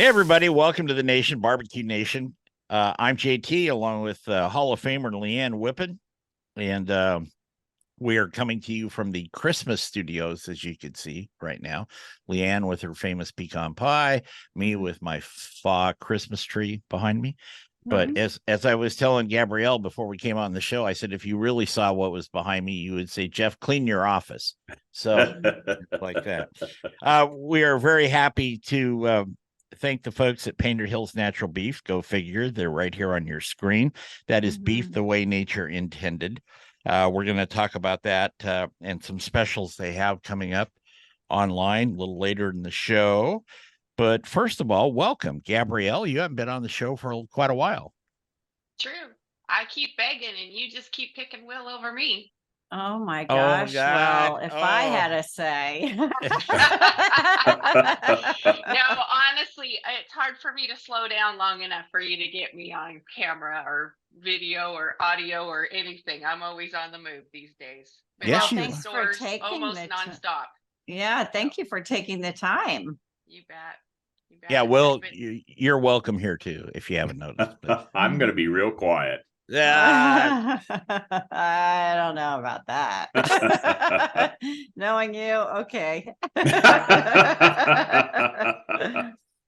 Hey, everybody. Welcome to the Nation, Barbecue Nation. I'm JT, along with Hall of Famer Leanne Whippen. And we are coming to you from the Christmas studios, as you can see right now. Leanne with her famous pecan pie, me with my faux Christmas tree behind me. But as I was telling Gabrielle before we came on the show, I said, if you really saw what was behind me, you would say, Jeff, clean your office. So like that. We are very happy to thank the folks at Painter Hills Natural Beef. Go figure. They're right here on your screen. That is beef the way nature intended. We're going to talk about that and some specials they have coming up online a little later in the show. But first of all, welcome, Gabrielle. You haven't been on the show for quite a while. True. I keep begging and you just keep picking Will over me. Oh my Oh, gosh. God. Well, if I had a say. No, honestly, it's hard for me to slow down long enough for you to get me on camera or video or audio or anything. I'm always on the move these days. Been Yes, out you in Thanks for stores taking almost the nonstop. Yeah, thank you for taking the time. You bet. You bet. Yeah, well, you're welcome here too, if you haven't noticed. But I'm going to be real quiet. I don't know about that. Knowing you, okay.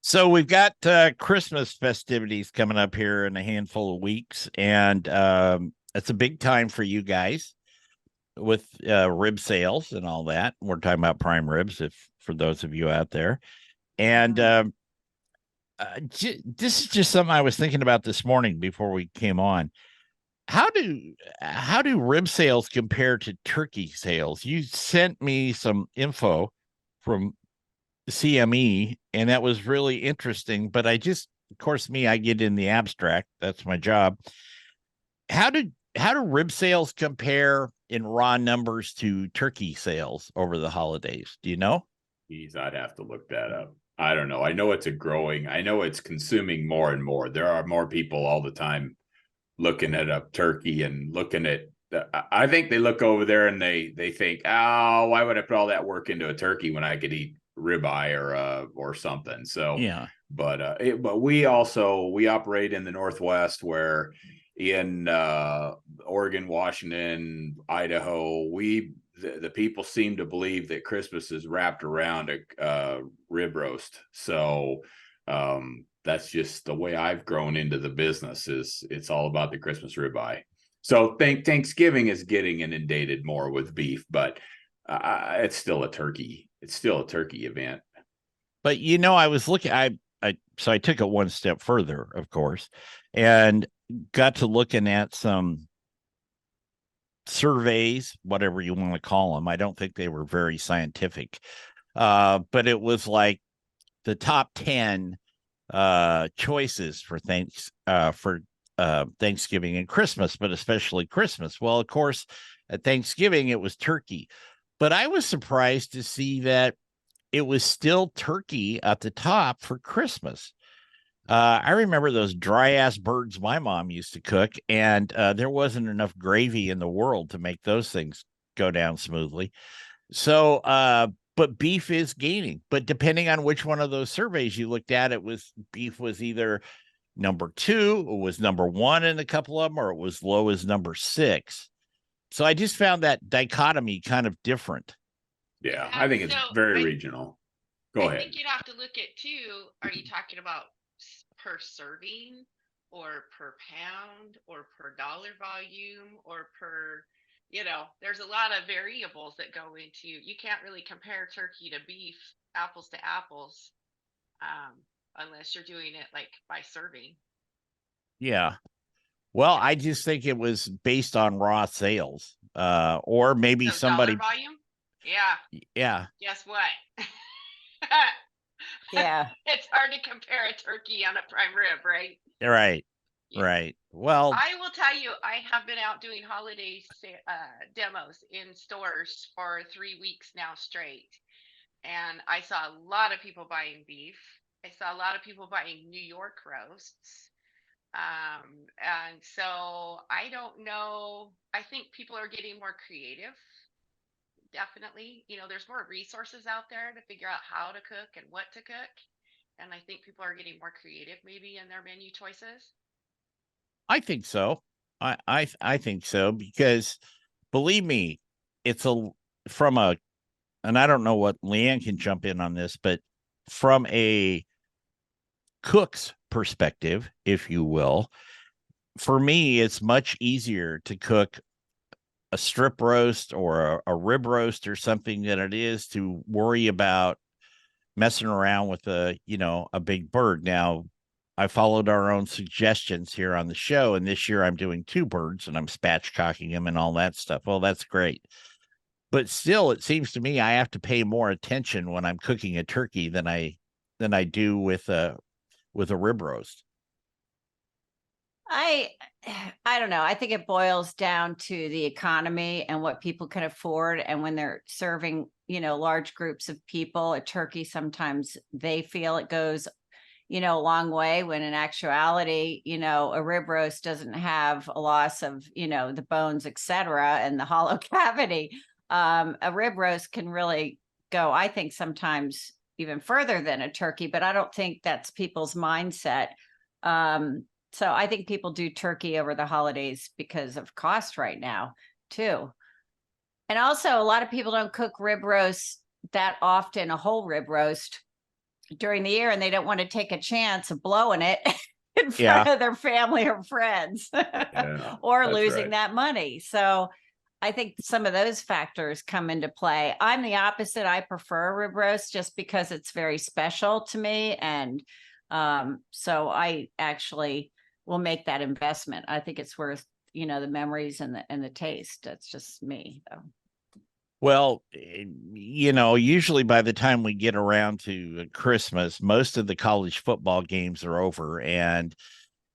So we've got Christmas festivities coming up here in a handful of weeks, and it's a big time for you guys with rib sales and all that. We're talking about prime ribs, if for those of you out there. And this is just something I was thinking about this morning before we came on. How do rib sales compare to turkey sales? You sent me some info from CME, and that was really interesting. But of course, I get in the abstract. That's my job. How do rib sales compare in raw numbers to turkey sales over the holidays? Do you know? Geez, I'd have to look that up. I don't know. I know I know it's consuming more and more. There are more people all the time looking at a turkey and looking at I think they look over there and they think, oh, why would I put all that work into a turkey when I could eat ribeye or something? So Yeah. But we operate in the Northwest, where in Oregon, Washington, Idaho, the people seem to believe that Christmas is wrapped around a rib roast. So that's just the way I've grown into the business. It's all about the Christmas ribeye. So Thanksgiving is getting inundated more with beef, but it's still a turkey. It's still a turkey event. But I was looking. So I took it one step further, of course, and got to looking at some surveys, whatever you want to call them. I don't think they were very scientific, but it was like the top 10 choices for Thanksgiving and Christmas, but especially Christmas. Well, of course, at Thanksgiving it was turkey, but I was surprised to see that it was still turkey at the top for Christmas. I remember those dry ass birds my mom used to cook, and there wasn't enough gravy in the world to make those things go down smoothly. So, but beef is gaining. But depending on which one of those surveys you looked at, beef was either number 2, or was number 1 in a couple of them, or it was low as number 6. So I just found that dichotomy kind of different. Yeah, I think it's very regional. Go ahead. I think you'd have to look at too. Are you talking about per serving or per pound or per dollar volume or per, there's a lot of variables that go into, you can't really compare turkey to beef apples to apples unless you're doing it like by serving. Yeah. Well, I just think it was based on raw sales, or maybe So somebody. Dollar volume? Yeah. Yeah. Guess what? Yeah. It's hard to compare a turkey on a prime rib, right? Right. Yeah. Right. Well, I will tell you, I have been out doing holiday demos in stores for 3 weeks now straight. And I saw a lot of people buying beef. I saw a lot of people buying New York roasts. And so I don't know. I think people are getting more creative. Definitely. There's more resources out there to figure out how to cook and what to cook. And I think people are getting more creative maybe in their menu choices. I think so. I think so, because believe me, it's a from a, and I don't know what Leanne can jump in on this, but from a cook's perspective, if you will, for me, it's much easier to cook a strip roast or a rib roast or something than it is to worry about messing around with a big bird. Now, I followed our own suggestions here on the show, and this year I'm doing 2 birds and I'm spatchcocking them and all that stuff. Well, that's great. But still, it seems to me I have to pay more attention when I'm cooking a turkey than I do with a rib roast. I I don't know. I think it boils down to the economy and what people can afford. And when they're serving, large groups of people, a turkey, sometimes they feel it goes, a long way, when in actuality, a rib roast doesn't have a loss of, the bones, etc., and the hollow cavity. A rib roast can really go, I think, sometimes even further than a turkey, but I don't think that's people's mindset. So I think people do turkey over the holidays because of cost right now, too. And also, a lot of people don't cook rib roast that often, a whole rib roast during the year, and they don't want to take a chance of blowing it in front of their family or friends or losing that money. So I think some of those factors come into play. I'm the opposite. I prefer a rib roast just because it's very special to me. And so I actually will make that investment. I think it's worth, the memories and the taste. That's just me, though. Well, usually by the time we get around to Christmas, most of the college football games are over, and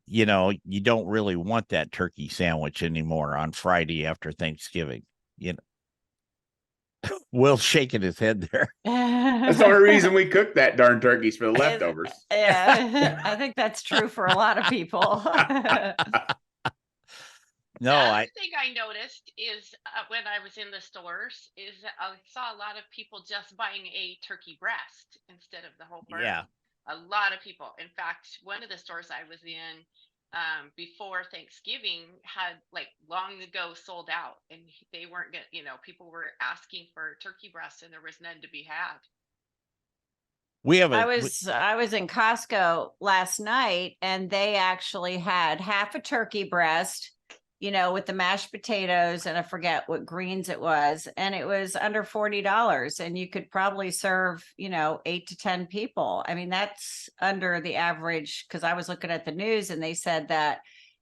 you don't really want that turkey sandwich anymore on Friday after Thanksgiving. Will's shaking his head there. That's the only reason we cook that darn turkeys, for the leftovers. Yeah, I think that's true for a lot of people. No, the other thing I noticed is when I was in the stores is that I saw a lot of people just buying a turkey breast instead of the whole bird. Yeah. A lot of people. In fact, one of the stores I was in before Thanksgiving had long ago sold out, and they weren't getting, people were asking for turkey breasts and there was none to be had. I was in Costco last night, and they actually had half a turkey breast, with the mashed potatoes, and I forget what greens it was, and it was under $40, and you could probably serve, 8 to 10 people. I mean, that's under the average, because I was looking at the news and they said that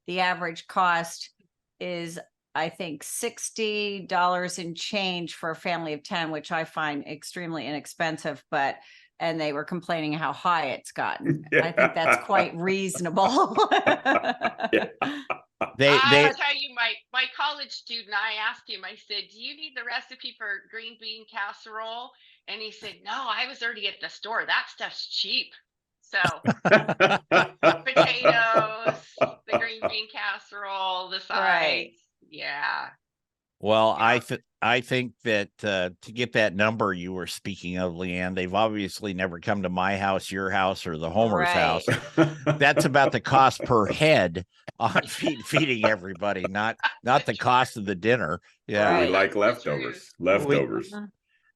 the average cost is, I think, $60 and change for a family of 10, which I find extremely inexpensive, and they were complaining how high it's gotten. I think that's quite reasonable. I'll tell you, my college student, I asked him, I said, do you need the recipe for green bean casserole? And he said, no, I was already at the store. That stuff's cheap. So potatoes, the green bean casserole, the sides. Right. Yeah. Well, I think that to get that number you were speaking of, Leanne, they've obviously never come to my house, your house, or the Homer's house. That's about the cost per head on feeding everybody, not the cost of the dinner. Yeah, we like leftovers.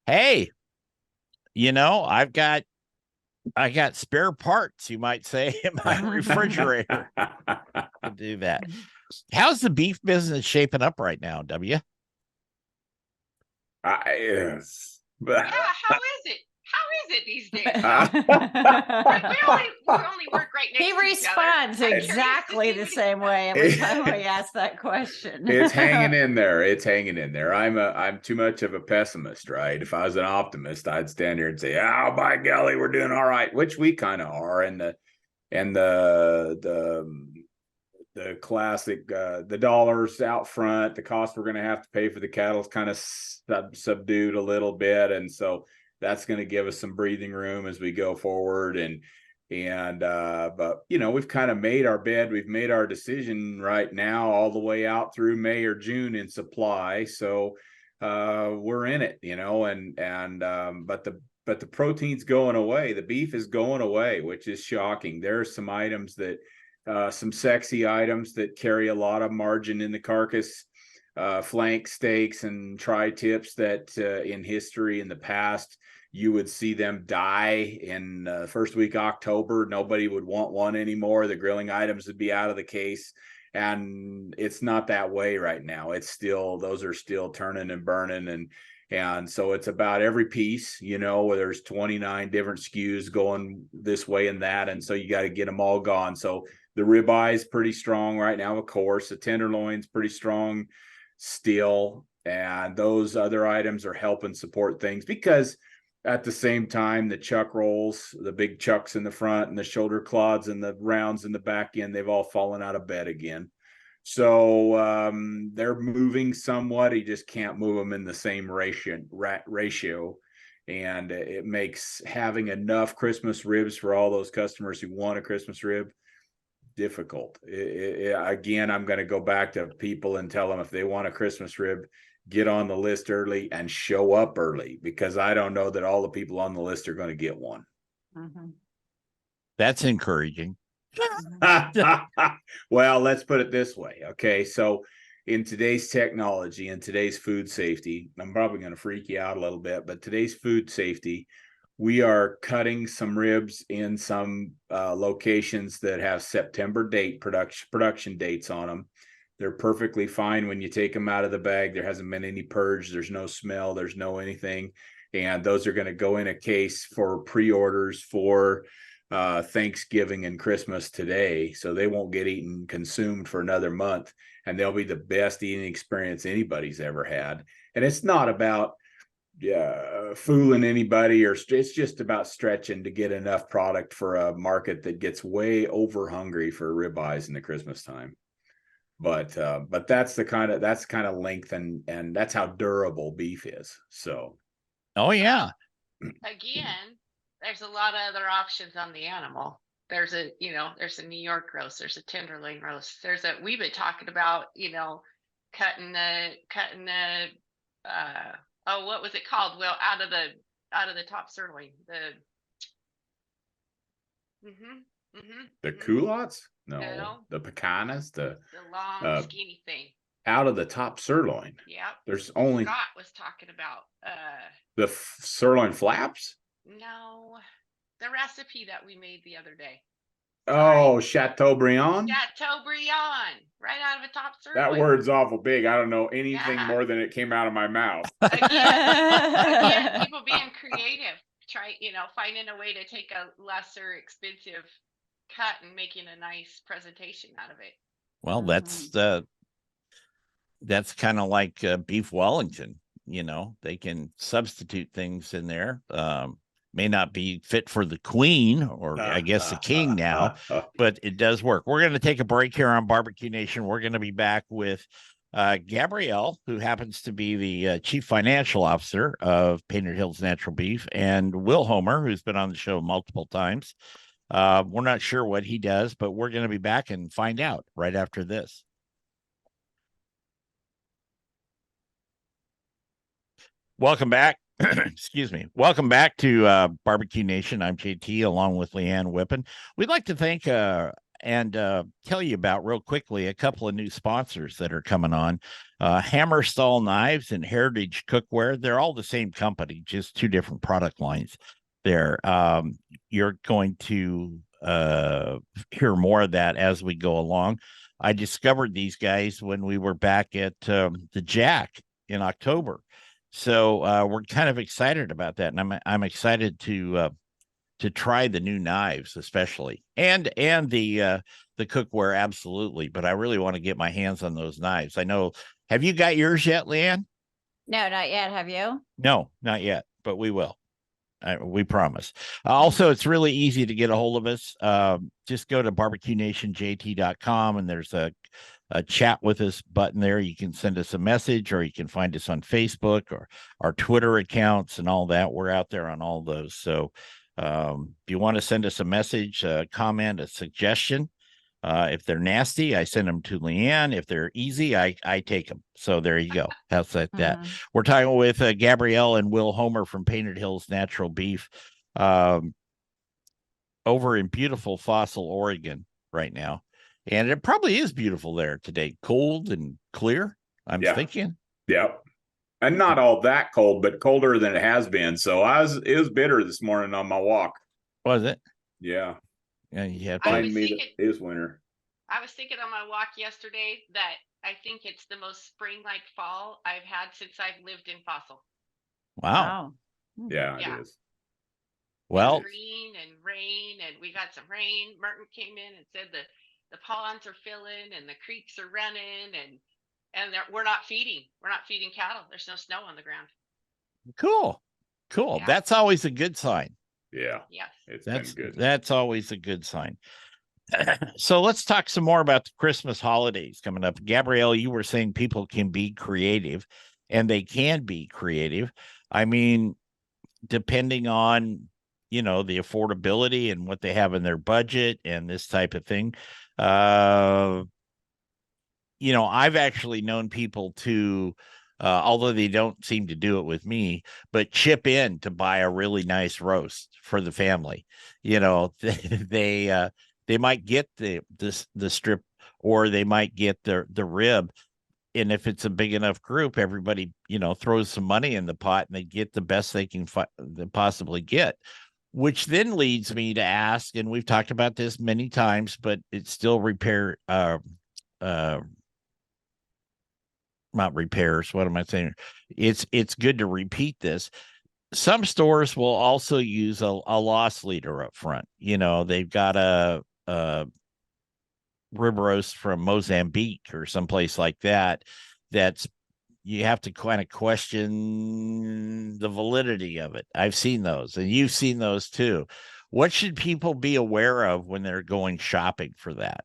Hey, I got spare parts, you might say, in my refrigerator to do that. How's the beef business shaping up right now, W? Yes. Yeah, how is it? How is it these days? we only work right next to each other. He responds exactly the same way every time we ask that question. It's hanging in there. I'm too much of a pessimist, right? If I was an optimist, I'd stand here and say, "Oh, by golly, we're doing all right," which we kind of are. And the classic, the dollars out front, the cost we're going to have to pay for the cattle is kind of subdued a little bit, and so that's going to give us some breathing room as we go forward. But we've kind of made our bed. We've made our decision right now all the way out through May or June in supply. So we're in it, but the protein's going away. The beef is going away, which is shocking. There are some items that, some sexy items that carry a lot of margin in the carcass, flank steaks and tri-tips that in history in the past, you would see them die in first week October. Nobody would want one anymore. The grilling items would be out of the case. And it's not that way right now. It's still, those are still turning and burning. And so it's about every piece, where there's 29 different SKUs going this way and that. And so you got to get them all gone. So the ribeye is pretty strong right now, of course. The tenderloin's pretty strong still. And those other items are helping support things, because at the same time, the chuck rolls, the big chucks in the front and the shoulder clods and the rounds in the back end, they've all fallen out of bed again. So they're moving somewhat. You just can't move them in the same ratio. And it makes having enough Christmas ribs for all those customers who want a Christmas rib difficult. Again, I'm going to go back to people and tell them, if they want a Christmas rib, get on the list early and show up early, because I don't know that all the people on the list are going to get one. Mm-hmm. That's encouraging. Well, let's put it this way. Okay. So in today's technology and today's food safety, I'm probably going to freak you out a little bit, but today's food safety, we are cutting some ribs in some locations that have September production dates on them. They're perfectly fine when you take them out of the bag. There hasn't been any purge. There's no smell. There's no anything. And those are going to go in a case for pre-orders for Thanksgiving and Christmas today. So they won't get eaten, consumed for another month. And they'll be the best eating experience anybody's ever had. And it's not about fooling anybody, or it's just about stretching to get enough product for a market that gets way over hungry for ribeyes in the Christmas time. But that's kind of length and that's how durable beef is. So, oh yeah. Again, there's a lot of other options on the animal. There's a New York roast, there's a tenderloin roast. We've been talking about, cutting the what was it called? Well, out of the top sirloin, the culottes. No, the picanas, the long skinny thing. Out of the top sirloin. Yep. There's only Scott was talking about the sirloin flaps. No, the recipe that we made the other day. Oh, Chateaubriand. Chateaubriand, right out of a top sirloin. That word's awful big. I don't know anything more than it came out of my mouth. Again, people being creative, finding a way to take a lesser expensive cut and making a nice presentation out of it. Well, that's kind of like beef Wellington. They can substitute things in there. May not be fit for the queen, or I guess the king now, but it does work. We're going to take a break here on Barbecue Nation. We're going to be back with Gabrielle, who happens to be the chief financial officer of Painted Hills Natural Beef, and Will Homer, who's been on the show multiple times. We're not sure what he does, but we're going to be back and find out right after this. Welcome back. Excuse me. Welcome back to Barbecue Nation. I'm JT along with Leanne Whippen. We'd like to thank and tell you about real quickly a couple of new sponsors that are coming on. Hammerstall Knives and Heritage Cookware. They're all the same company, just two different product lines there. You're going to hear more of that as we go along. I discovered these guys when we were back at the Jack in October. So we're kind of excited about that, and I'm excited to try the new knives, especially, and the cookware, absolutely. But I really want to get my hands on those knives. I know. Have you got yours yet, Leanne? No, not yet. Have you? No, not yet, but we will. We promise. Also, it's really easy to get a hold of us. Just go to barbecuenationjt.com, and there's a chat with us button there. You can send us a message, or you can find us on Facebook or our Twitter accounts and all that. We're out there on all those. So if you want to send us a message, a comment, a suggestion, If they're nasty, I send them to Leanne. If they're easy, I take them. So there you go. How's like that? Mhm. We're talking with Gabrielle and Will Homer from Painted Hills Natural Beef, over in beautiful Fossil, Oregon right now. And it probably is beautiful there today. Cold and clear, I'm Yeah. thinking. Yep. And not all that cold, but colder than it has been. So it was bitter this morning on my walk. Was it? Yeah. Yeah, you have I to. was Find me that thinking- it is winter. I was thinking on my walk yesterday that I think it's the most spring-like fall I've had since I've lived in Fossil. Wow. Wow. Yeah, Yeah. it is. Well, Green and rain, and we got some rain. Merton came in and said the ponds are filling and the creeks are running, and we're not feeding. We're not feeding cattle. There's no snow on the ground. cool. Cool. Yeah. That's always a good sign. Yeah. Yes. It's That's been good. that's always a good sign. So let's talk some more about the Christmas holidays coming up. Gabrielle, you were saying people can be creative, and they can be creative. I mean, depending on, the affordability and what they have in their budget and this type of thing. I've actually known people to, although they don't seem to do it with me, but chip in to buy a really nice roast for the family. They might get the strip, or they might get the rib. And if it's a big enough group, everybody, throws some money in the pot, and they get the best they can possibly get, which then leads me to ask, and we've talked about this many times, but it's still not repairs. What am I saying? It's good to repeat this. Some stores will also use a loss leader up front. They've got a rib roast from Mozambique or someplace like that. That's, you have to kind of question the validity of it. I've seen those, and you've seen those too. What should people be aware of when they're going shopping for that?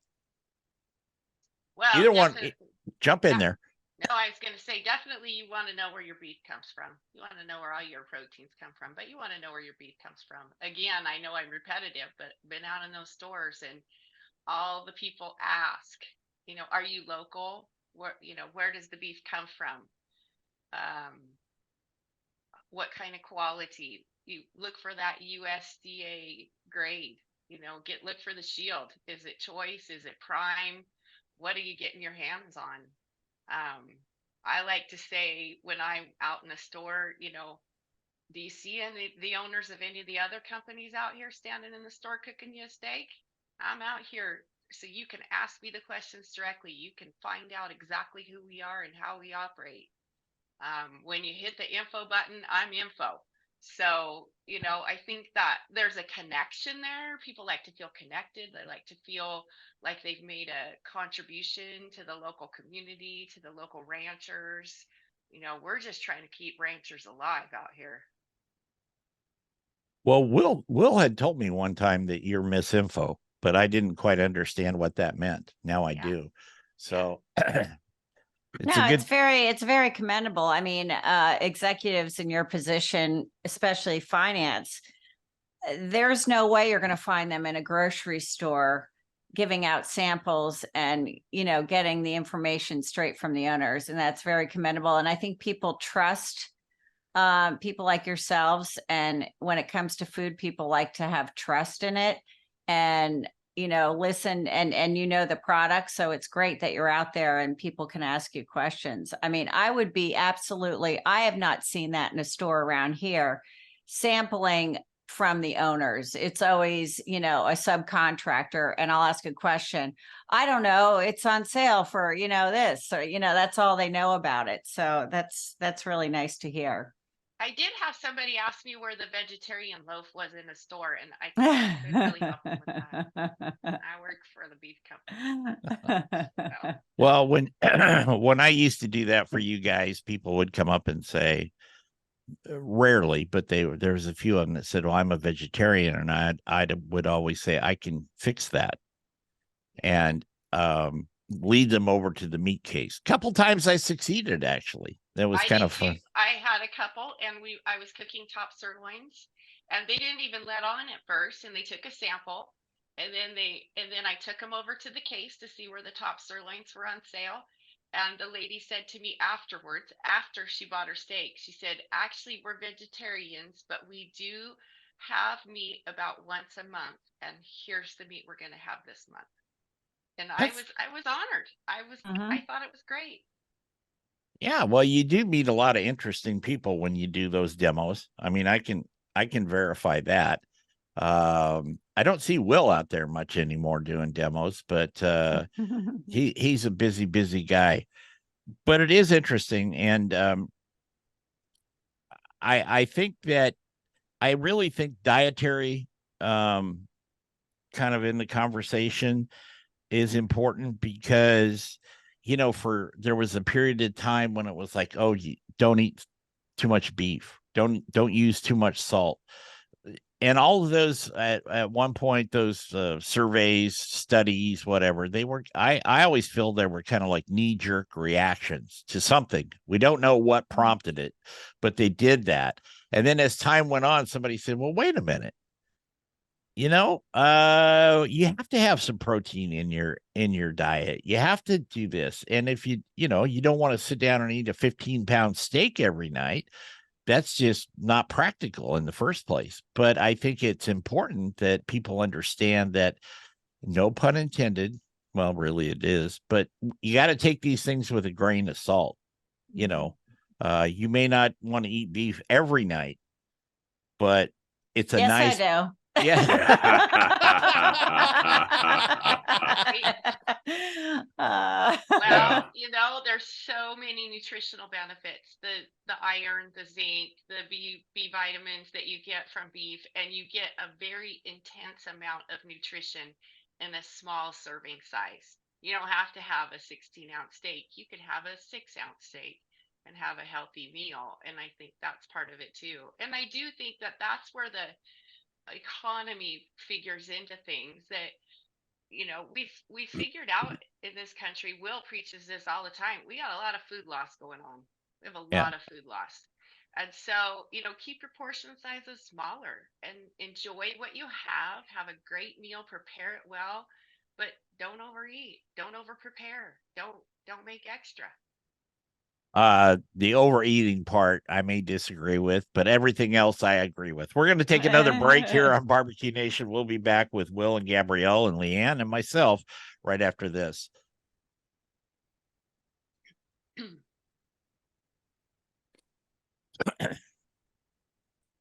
Well, Either one, definitely. jump in Yeah. there. No, I was going to say, definitely you want to know where your beef comes from. You want to know where all your proteins come from, but you want to know where your beef comes from. Again, I know I'm repetitive, but been out in those stores, and all the people ask, are you local? Where does the beef come from? What kind of quality? You look for that USDA grade, look for the shield. Is it choice? Is it prime? What are you getting your hands on? I like to say, when I'm out in the store, do you see any the owners of any of the other companies out here standing in the store cooking you a steak? I'm out here so you can ask me the questions directly. You can find out exactly who we are and how we operate. When you hit the info button, I'm info. So, I think that there's a connection there. People like to feel connected. They like to feel like they've made a contribution to the local community, to the local ranchers. We're just trying to keep ranchers alive out here. Well, Will had told me one time that you're misinfo, but I didn't quite understand what that meant. Now I do. So It's very commendable. I mean, executives in your position, especially finance, there's no way you're going to find them in a grocery store giving out samples and, getting the information straight from the owners. And that's very commendable. And I think people trust people like yourselves. And when it comes to food, people like to have trust in it and, listen and the product. So it's great that you're out there and people can ask you questions. I mean, I have not seen that in a store around here, sampling from the owners. It's always, a subcontractor, and I'll ask a question. I don't know. It's on sale for, this, or, that's all they know about it. So that's really nice to hear. I did have somebody ask me where the vegetarian loaf was in the store, and I couldn't really help them with that. I work for the beef company. So. Well, when when I used to do that for you guys, people would come up and say, rarely, but there was a few of them that said, well, I'm a vegetarian, and I would always say, I can fix that, and lead them over to the meat case. A couple times I succeeded, actually. That was kind of fun. I had a couple, and I was cooking top sirloins, and they didn't even let on at first, and they took a sample, And then I took them over to the case to see where the top sirloins were on sale. And the lady said to me afterwards, after she bought her steak, she said, actually, we're vegetarians, but we do have meat about once a month. And here's the meat we're going to have this month. And I was honored. I thought it was great. Yeah, well, you do meet a lot of interesting people when you do those demos. I mean, I can verify that. I don't see Will out there much anymore doing demos, but he's a busy guy. But it is interesting, and I think that I really think dietary kind of in the conversation is important because there was a period of time when it was like, oh, you don't eat too much beef, don't use too much salt, and all of those at one point, those surveys, studies, whatever, they were, I always feel they were kind of like knee-jerk reactions to something. We don't know what prompted it, but they did that. And then as time went on, somebody said, well, wait a minute, you have to have some protein in your diet. You have to do this. And if you don't want to sit down and eat a 15-pound steak every night, that's just not practical in the first place. But I think it's important that people understand that, no pun intended, well, really it is, but you got to take these things with a grain of salt. You may not want to eat beef every night, but it's a nice. I do. Yeah. Well, there's so many nutritional benefits. The iron, the zinc, the B vitamins that you get from beef, and you get a very intense amount of nutrition in a small serving size. You don't have to have a 16-ounce steak. You could have a 6-ounce steak and have a healthy meal. And I think that's part of it too. And I do think that that's where the economy figures into things that we've figured out in this country. Will preaches this all the time. We got a lot of food loss going on. We have a lot of food loss, and so keep your portion sizes smaller and enjoy what you have a great meal, prepare it well, but don't overeat, don't over prepare, don't make extra. The overeating part I may disagree with, but everything else I agree with. We're going to take another break here on Barbecue Nation. We'll be back with Will and Gabrielle and Leanne and myself right after this.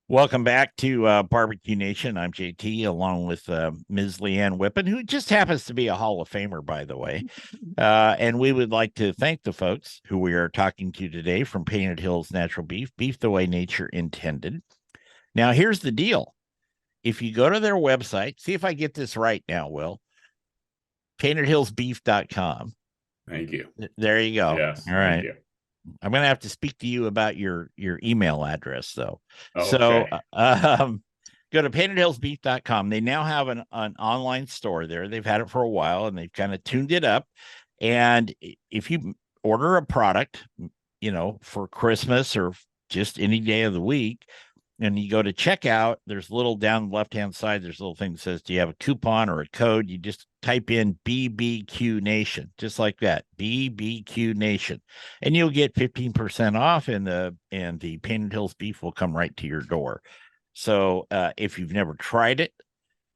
Welcome back to Barbecue Nation. I'm JT, along with Ms. Leanne Whippen, who just happens to be a Hall of Famer, by the way. And we would like to thank the folks who we are talking to today from Painted Hills Natural Beef, beef the way nature intended. Now, here's the deal. If you go to their website, see if I get this right now, Will, paintedhillsbeef.com. Thank you. There you go. Yes. All right. Thank you. I'm going to have to speak to you about your email address, though. Okay. So go to paintedhillsbeef.com. They now have an online store there. They've had it for a while, and they've kind of tuned it up. And if you order a product, for Christmas or just any day of the week, and you go to checkout, there's a little down the left-hand side, there's a little thing that says, do you have a coupon or a code? You just type in BBQ Nation, just like that, BBQ Nation, and you'll get 15% off, and the Painted Hills beef will come right to your door. So if you've never tried it,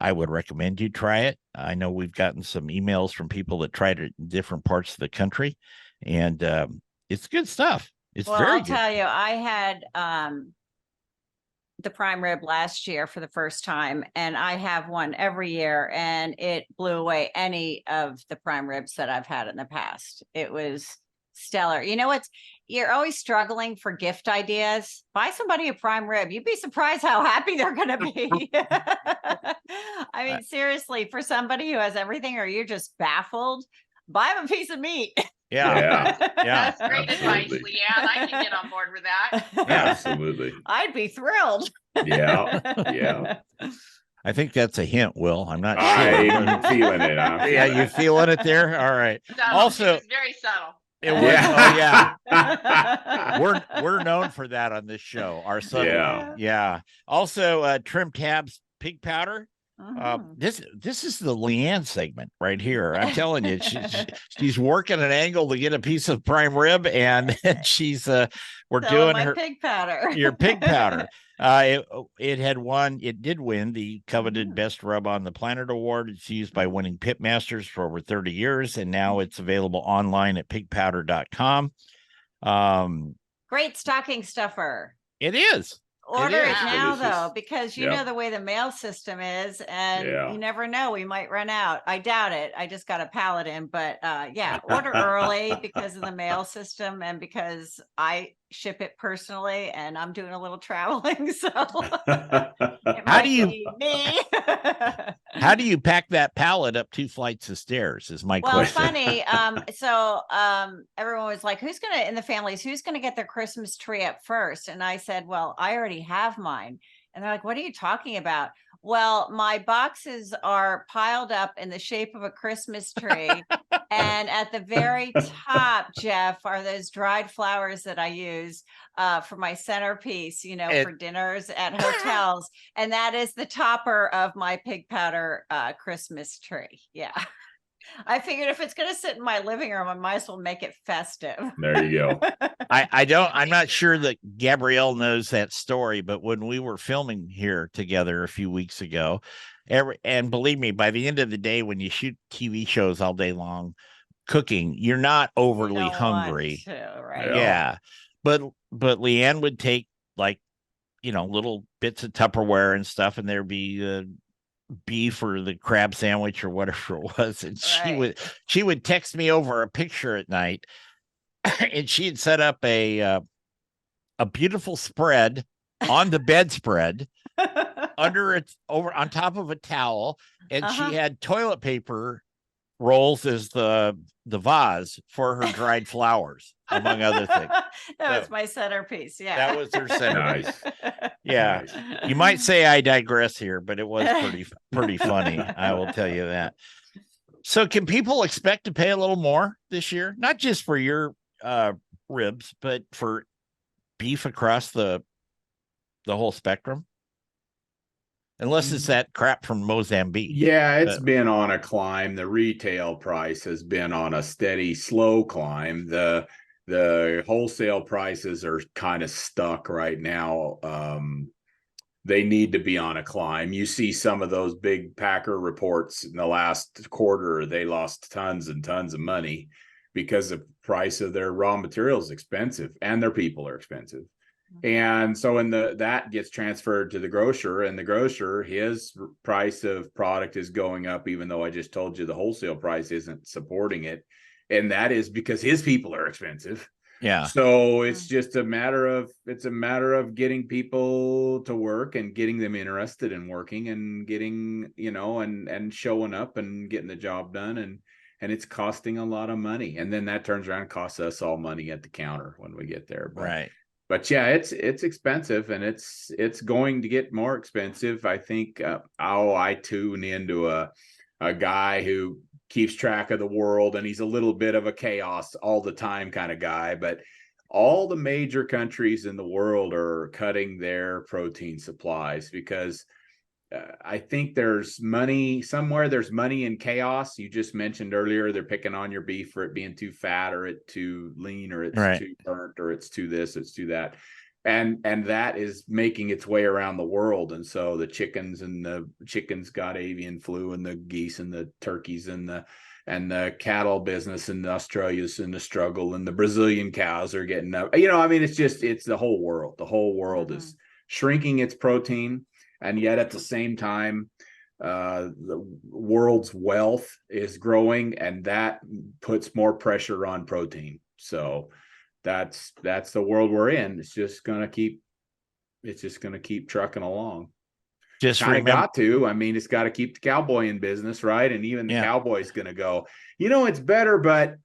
I would recommend you try it. I know we've gotten some emails from people that tried it in different parts of the country, and it's good stuff. It's very I'll good. tell you, I had the prime rib last year for the first time, and I have one every year, and it blew away any of the prime ribs that I've had in the past. It was stellar. You're always struggling for gift ideas. Buy somebody a prime rib. You'd be surprised how happy they're going to be. I mean, seriously, for somebody who has everything, or you're just baffled, buy them a piece of meat. Yeah. That's great advice, Leanne. I can get on board with that. Absolutely. I'd be thrilled. Yeah. I think that's a hint, Will. I'm not sure. I'm feeling it. Yeah, you feeling it there? All right. Subtle. Also, it was very subtle. It was, we're known for that on this show. Our subtlety. Yeah. Also, trim tabs pig powder. Mhm. This is the Leanne segment right here. I'm telling you, she's working an angle to get a piece of prime rib, and she's we're Selling doing my her pig powder. your pig powder. It did win the coveted Best Rub on the Planet award. It's used by winning pit masters for over 30 years, and now it's available online at pigpowder.com. Great stocking stuffer. It is. Order it is. now, Delicious. though, because you Yep. know the way the mail system is, and Yeah. you never know, we might run out. I doubt it. I just got a pallet in, but yeah, order early because of the mail system and because I ship it personally and I'm doing a little traveling, so it How might do you be me. how do you pack that pallet up 2 flights of stairs is my Well, question. funny. Everyone was like, who's gonna in the families, who's gonna get their Christmas tree up first? And I said, well, I already have mine. And they're like, what are you talking about? Well, my boxes are piled up in the shape of a Christmas tree. And at the very top, Jeff, are those dried flowers that I use for my centerpiece, you know, for dinners at hotels. And that is the topper of my pig powder Christmas tree. Yeah. I figured if it's going to sit in my living room, I might as well make it festive. There you go. I'm not sure that Gabrielle knows that story, but when we were filming here together a few weeks ago, and believe me, by the end of the day, when you shoot TV shows all day long, cooking, you're not overly hungry. Right? Yeah. But Leanne would take like, little bits of Tupperware and stuff, and there'd be beef or the crab sandwich or whatever it was, and she would text me over a picture at night, and she had set up a beautiful spread on the bedspread under it, over on top of a towel, and she had toilet paper rolls as the vase for her dried flowers, among other things. That was my centerpiece. Yeah, that was her centerpiece. Nice. Yeah. Nice. You might say I digress here, but it was pretty funny. I will tell you that. So can people expect to pay a little more this year? Not just for your ribs, but for beef across the whole spectrum? Unless it's that crap from Mozambique. Yeah, it's been on a climb. The retail price has been on a steady, slow climb. The wholesale prices are kind of stuck right now. They need to be on a climb. You see some of those big packer reports in the last quarter, they lost tons and tons of money because the price of their raw materials is expensive and their people are expensive. And so that gets transferred to the grocer, and the grocer, his price of product is going up, even though I just told you the wholesale price isn't supporting it. And that is because his people are expensive. Yeah. So it's just a matter of getting people to work and getting them interested in working and getting, and showing up and getting the job done. And it's costing a lot of money. And then that turns around and costs us all money at the counter when we get there. But yeah, it's expensive, and it's going to get more expensive. I think I tune into a guy who keeps track of the world, and he's a little bit of a chaos all the time kind of guy. But all the major countries in the world are cutting their protein supplies because I think there's money somewhere. There's money in chaos. You just mentioned earlier, they're picking on your beef for it being too fat or it too lean or it's too burnt or it's too this, it's too that. And that is making its way around the world. And so the chickens got avian flu, and the geese and the turkeys and the cattle business in Australia's in the struggle, and the Brazilian cows are getting up. It's the whole world. The whole world is shrinking its protein. And yet at the same time, the world's wealth is growing, and that puts more pressure on protein. So that's the world we're in. It's just gonna keep trucking along. Just got to. It's got to keep the cowboy in business, right? And even the cowboy's gonna go, it's better, but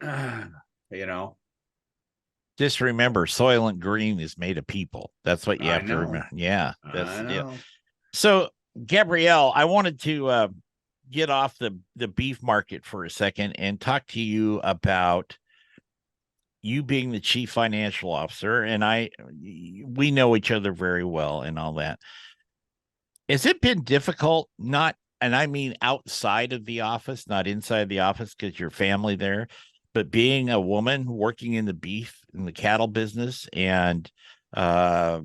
Just remember, Soylent Green is made of people. That's what you have to remember. Yeah, that's it. So, Gabrielle, I wanted to get off the beef market for a second and talk to you about you being the chief financial officer, and we know each other very well and all that. Has it been difficult? and I mean outside of the office, not inside the office because your family there, but being a woman working in the beef and the cattle business. And has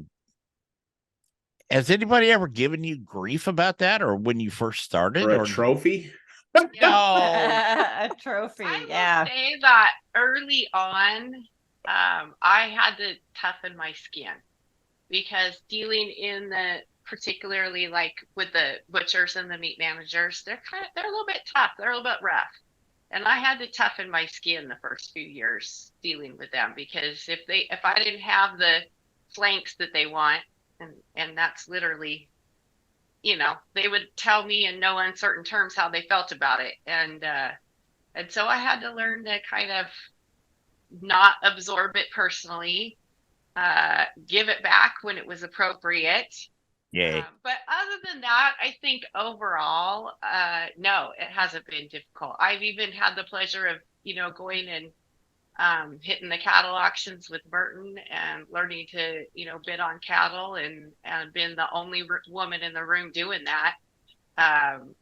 anybody ever given you grief about that, or when you first started, For a or trophy? no? A trophy, I will yeah. say that early on, I had to toughen my skin because dealing in the particularly like with the butchers and the meat managers, they're a little bit tough. They're a little bit rough. And I had to toughen my skin the first few years dealing with them because if I didn't have the flanks that they want, and that's literally, they would tell me in no uncertain terms how they felt about it. And so I had to learn to kind of not absorb it personally, give it back when it was appropriate. Yay. But other than that, I think overall, no, it hasn't been difficult. I've even had the pleasure of, going and hitting the cattle auctions with Burton and learning to, bid on cattle and been the only woman in the room doing that.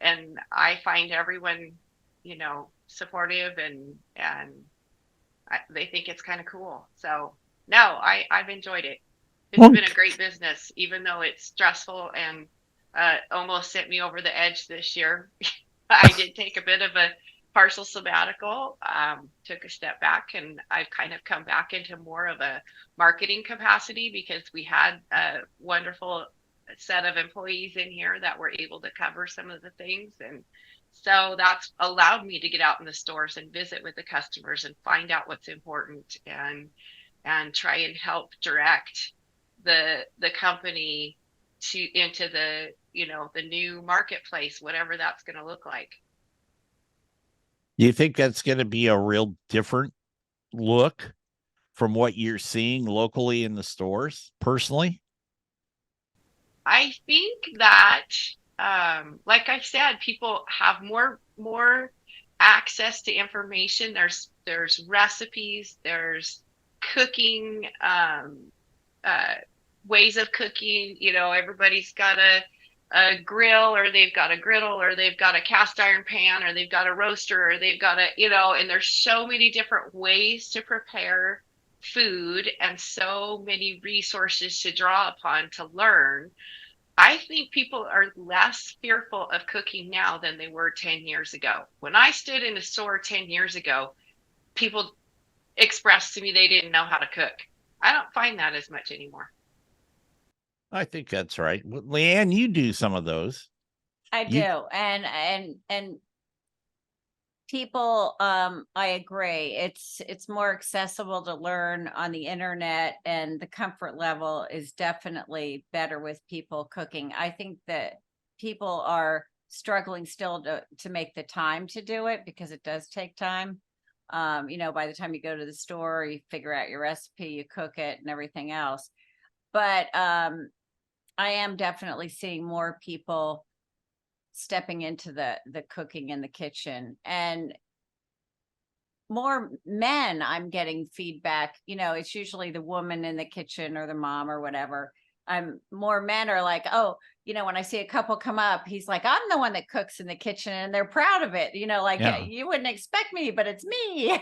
And I find everyone, supportive and they think it's kind of cool. So no, I've enjoyed it. It's been a great business, even though it's stressful and almost sent me over the edge this year. I did take a bit of a partial sabbatical, took a step back, and I've kind of come back into more of a marketing capacity because we had a wonderful set of employees in here that were able to cover some of the things. And so that's allowed me to get out in the stores and visit with the customers and find out what's important and try and help direct the company into the the new marketplace, whatever that's going to look like. You think that's going to be a real different look from what you're seeing locally in the stores personally? I think that like I said, people have more access to information. There's recipes, there's cooking, ways of cooking. Everybody's got a grill, or they've got a griddle, or they've got a cast iron pan, or they've got a roaster, or they've got and there's so many different ways to prepare food and so many resources to draw upon to learn. I think people are less fearful of cooking now than they were 10 years ago. When I stood in a store 10 years ago, people expressed to me they didn't know how to cook. I don't find that as much anymore. I think that's right. Well, Leanne, you do some of those. I You- do. And people, I agree. It's more accessible to learn on the internet, and the comfort level is definitely better with people cooking. I think that people are struggling still to make the time to do it because it does take time. By the time you go to the store, you figure out your recipe, you cook it and everything else. But I am definitely seeing more people stepping into the cooking in the kitchen, and more men. I'm getting feedback, it's usually the woman in the kitchen or the mom or whatever. More men are like, oh, when I see a couple come up, he's like, I'm the one that cooks in the kitchen, and they're proud of it, like, Yeah. you wouldn't expect me, but it's me.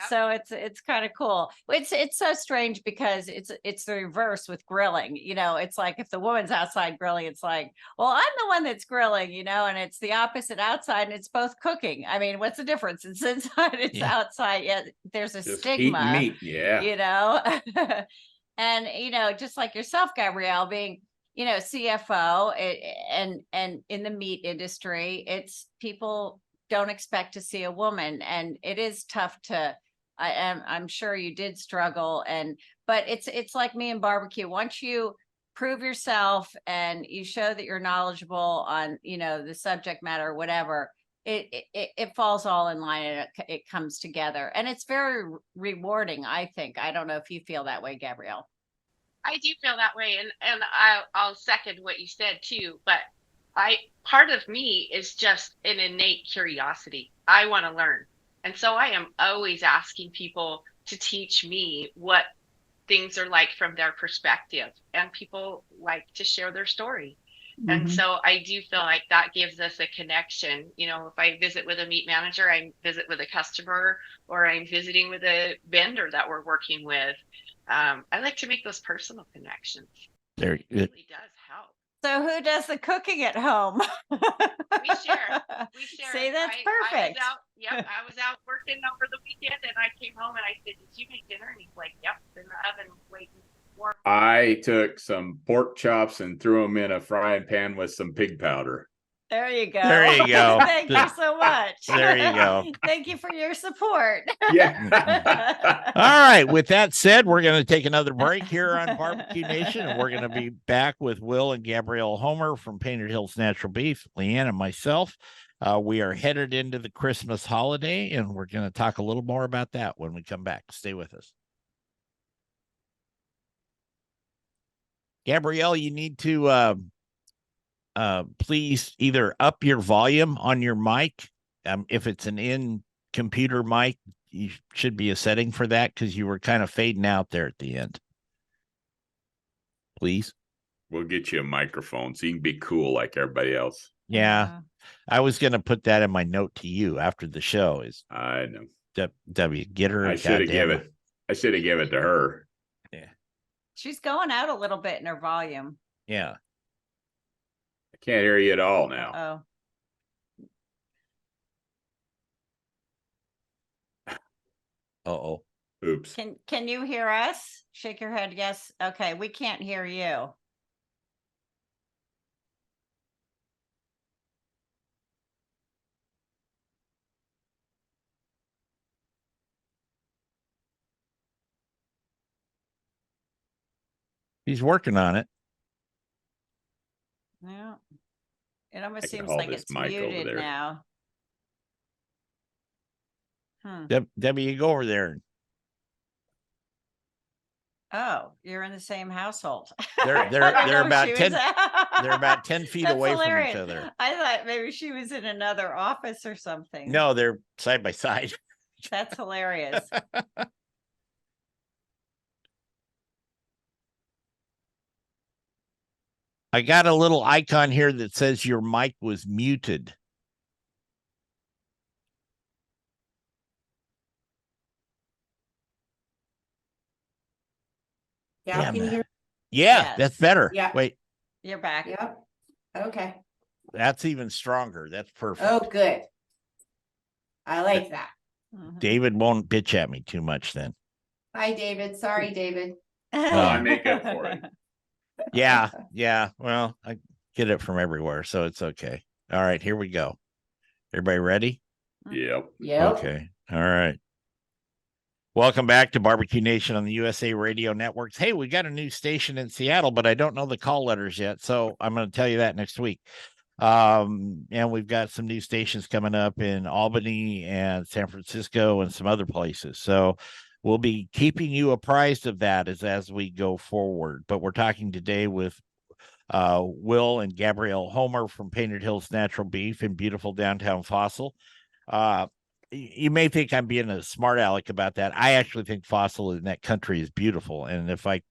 So it's kind of cool. It's so strange because it's the reverse with grilling. It's like if the woman's outside grilling, it's like, well, I'm the one that's grilling, and it's the opposite outside, and it's both cooking. I mean, what's the difference? It's inside, it's Yeah. outside. Yeah, there's a Just stigma, eating meat. Yeah. And just like yourself, Gabrielle, being CFO, and in the meat industry, it's people don't expect to see a woman, and it is tough to. I'm sure you did struggle, but it's like me in barbecue. Once you prove yourself and you show that you're knowledgeable on the subject matter or whatever, it falls all in line, and it comes together, and it's very rewarding, I think. I don't know if you feel that way, Gabrielle. I do feel that way, and I'll second what you said too. But part of me is just an innate curiosity. I want to learn, and so I am always asking people to teach me what things are like from their perspective, and people like to share their story. And Mhm. so I do feel like that gives us a connection. You know, if I visit with a meat manager, I visit with a customer, or I'm visiting with a vendor that we're working with. I like to make those personal connections. There, It really does help. So who does the cooking at home? We share. We share. See, that's I was perfect. out. Yep, I was out working over the weekend, and I came home and I said, "Did you make dinner?" And he's like, "Yep, it's in the oven waiting." Warm. I took some pork chops and threw them in a frying pan with some pig powder. There you go. There you go. Thank you so much. There you go. Thank you for your support. Yeah. All right. With that said, we're going to take another break here on Barbecue Nation, and we're going to be back with Will and Gabrielle Homer from Painted Hills Natural Beef, Leanne and myself. We are headed into the Christmas holiday, and we're going to talk a little more about that when we come back. Stay with us. Gabrielle, you need to please either up your volume on your mic. If it's an in-computer mic, you should be a setting for that, because you were kind of fading out there at the end. Please. We'll get you a microphone so you can be cool like everybody else. Yeah. I was going to put that in my note to you after the show. Is I know. W, get her. I should have given it. I should have given it to her. Yeah. She's going out a little bit in her volume. Yeah. I can't hear you at all now. Oh. Uh-oh. Oops. Can you hear us? Shake your head. Yes. Okay. We can't hear you. He's working on it. Yeah. It almost I can seems hold like this it's mic over muted there. now. Debbie, you go over there. Oh, you're in the same household. They're about 10 they're about 10 feet That's away hilarious. from each other. I thought maybe she was in another office or something. No, they're side by side. That's hilarious. I got a little icon here that says your mic was muted. Yeah, Damn can you it. hear? Yeah, Yes. that's better. Yeah. Wait, You're back. Yep. Okay. that's even stronger. That's perfect. Oh, good. I like that. Mhm. David won't bitch at me too much then. Hi, David. Sorry, David. Well, I make up for it. Yeah, yeah. Well, I get it from everywhere, so it's okay. All right, here we go. Everybody ready? Yep. Yep. Okay. All right. Welcome back to Barbecue Nation on the USA Radio Networks. Hey, we got a new station in Seattle, but I don't know the call letters yet, so I'm going to tell you that next week. And we've got some new stations coming up in Albany and San Francisco and some other places. So we'll be keeping you apprised of that as we go forward. But we're talking today with Will and Gabrielle Homer from Painted Hills Natural Beef in beautiful downtown Fossil. You may think I'm being a smart aleck about that. I actually think Fossil in that country is beautiful. And if I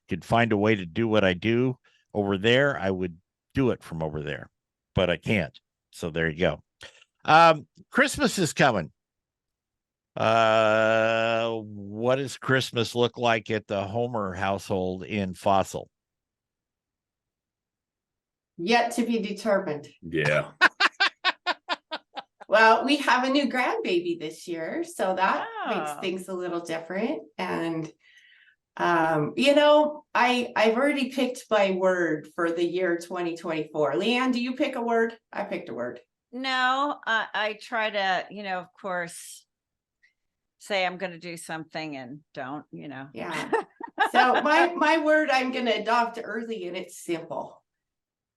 could find a way to do what I do over there, I would do it from over there, but I can't. So there you go. Christmas is coming. What does Christmas look like at the Homer household in Fossil? Yet to be determined. Yeah. Well, we have a new grandbaby this year, so that makes Oh. things a little different. And I've already picked my word for the year 2024. Leanne, do you pick a word? I picked a word. No, I try to, of course, say I'm going to do something and don't, Yeah. So my word I'm going to adopt early, and it's simple.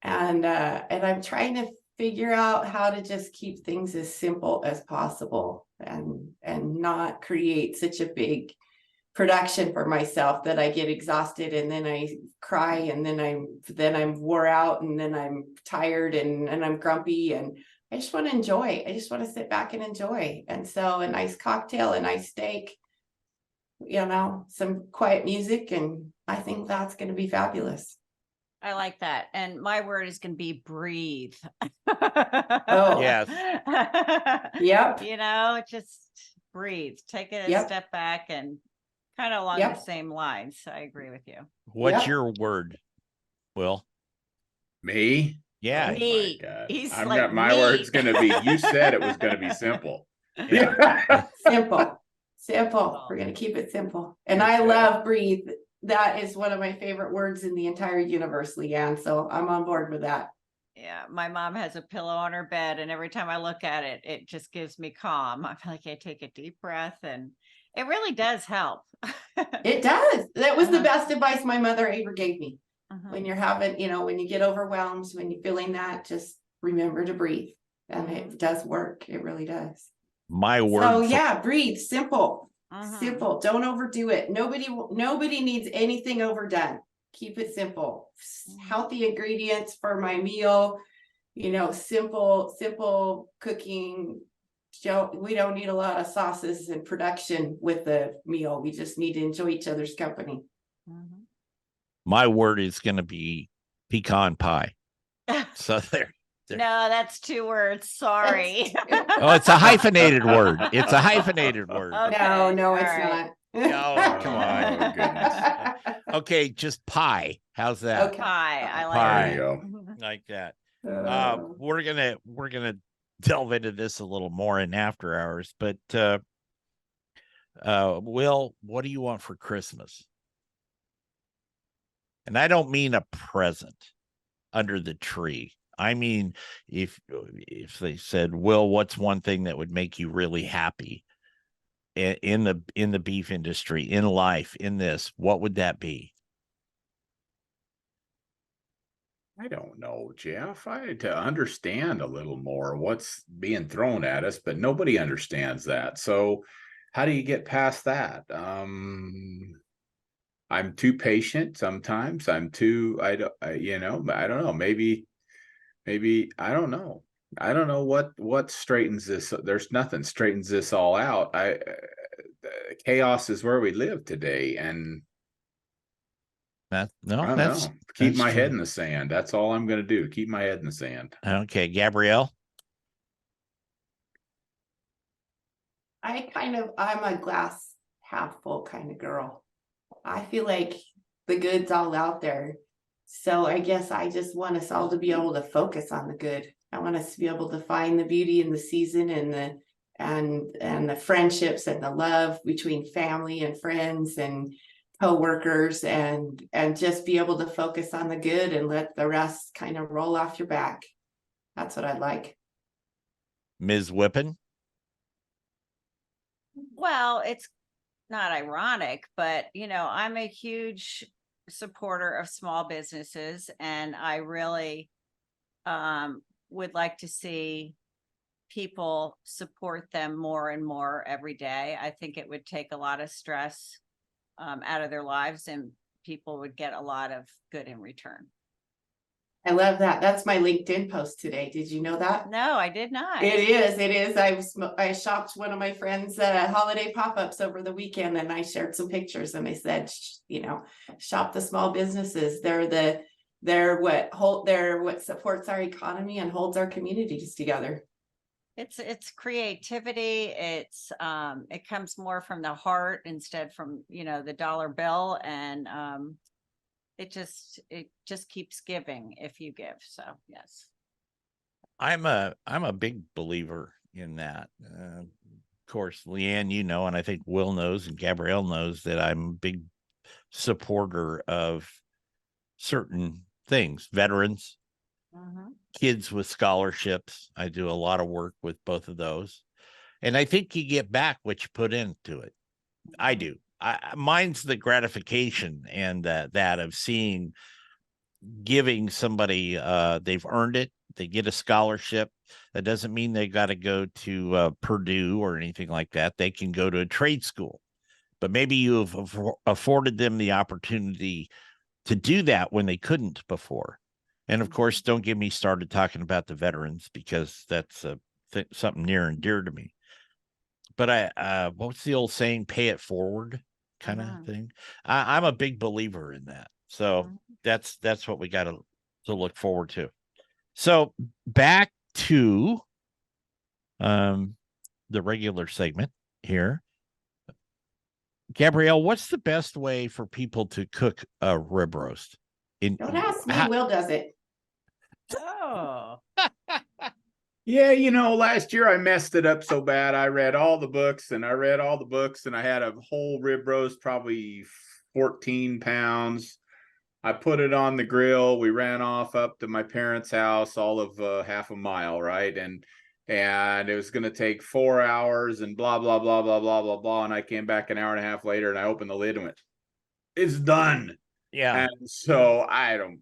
And I'm trying to figure out how to just keep things as simple as possible and not create such a big production for myself that I get exhausted and then I cry and then I'm wore out and then I'm tired and I'm grumpy, and I just want to enjoy. I just want to sit back and enjoy. And so a nice cocktail, a nice steak, some quiet music, and I think that's going to be fabulous. I like that. And my word is going to be breathe. Oh. Yes. Yep. You know, just breathe, take a Yep. step back, and kind of along Yep. the same lines. I agree with you. What's Yep. your word, Will? Me? Yeah. Oh my Me. God. He's I'm like, my me. word's gonna be, you said it was gonna be simple. Yeah. Simple. Simple. We're gonna keep it simple. And I Okay. love breathe. That is one of my favorite words in the entire universe, Leanne. So I'm on board with that. Yeah, my mom has a pillow on her bed, and every time I look at it, it just gives me calm. I feel like I take a deep breath, and it really does help. It does. That was the Uh-huh. best advice my mother ever gave me. Uh-huh. When you're having, when you get overwhelmed, when you're feeling that, just remember to breathe. And it does work. It really does. My word. So yeah, breathe. Simple. Uh-huh. Simple. Don't overdo it. Nobody needs anything overdone. Keep it simple. Healthy ingredients for my meal. Simple cooking. We don't need a lot of sauces and production with the meal. We just need to enjoy each other's company. Mhm. My word is going to be pecan pie. So there. No, that's 2 words. Sorry. Oh, it's a hyphenated word. It's a hyphenated word. Okay, No, all it's right. not. Oh, come on. Oh, goodness. Okay, just pie. How's that? Okay. Pie. I like Pie. There you go. that. Like that. Uh, We're gonna delve into this a little more in after hours, but Will, what do you want for Christmas? And I don't mean a present under the tree. I mean, if they said, Will, what's one thing that would make you really happy in the beef industry, in life, in this, what would that be? I don't know, Jeff. I had to understand a little more what's being thrown at us, but nobody understands that. So how do you get past that? I'm too patient sometimes. I don't know. Maybe I don't know. I don't know what straightens this. There's nothing straightens this all out. Chaos is where we live today, and I don't know. Keep my head in the sand. That's all I'm going to do. Keep my head in the sand. Okay, Gabrielle. I'm a glass half full kind of girl. I feel like the good's all out there. So I guess I just want us all to be able to focus on the good. I want us to be able to find the beauty in the season and the friendships and the love between family and friends and co-workers and just be able to focus on the good and let the rest kind of roll off your back. That's what I'd like. Ms. Whippen. Well, it's not ironic, but I'm a huge supporter of small businesses, and I really would like to see people support them more and more every day. I think it would take a lot of stress out of their lives, and people would get a lot of good in return. I love that. That's my LinkedIn post today. Did you know that? No, I did not. It is. I shopped one of my friends' holiday pop-ups over the weekend, and I shared some pictures, and I said, shop the small businesses. They're what supports our economy and holds our communities together. It's creativity. It comes more from the heart instead from the dollar bill, and it just keeps giving if you give. So yes. I'm a big believer in that. Of course, Leanne, and I think Will knows and Gabrielle knows that I'm a big supporter of certain things, veterans, kids with scholarships. I do a lot of work with both of those. And I think you get back what you put into it. I do. Mine's the gratification and that of seeing, giving somebody, they've earned it. They get a scholarship. That doesn't mean they got to go to Purdue or anything like that. They can go to a trade school, but maybe you've afforded them the opportunity to do that when they couldn't before. And of course, don't get me started talking about the veterans, because that's something near and dear to me. But what's the old saying? Pay it forward kind of thing. I'm a big believer in that. So that's what we got to look forward to. So back to the regular segment here. Gabrielle, what's the best way for people to cook a rib roast? Don't ask me, Will does it. Oh. Yeah, last year I messed it up so bad. I read all the books and I had a whole rib roast, probably 14 pounds. I put it on the grill. We ran off up to my parents' house, all of half a mile, right? And it was going to take 4 hours and blah, blah, blah, blah, blah, blah, blah. And I came back an hour and a half later and I opened the lid and went, it's done. Yeah. And so I don't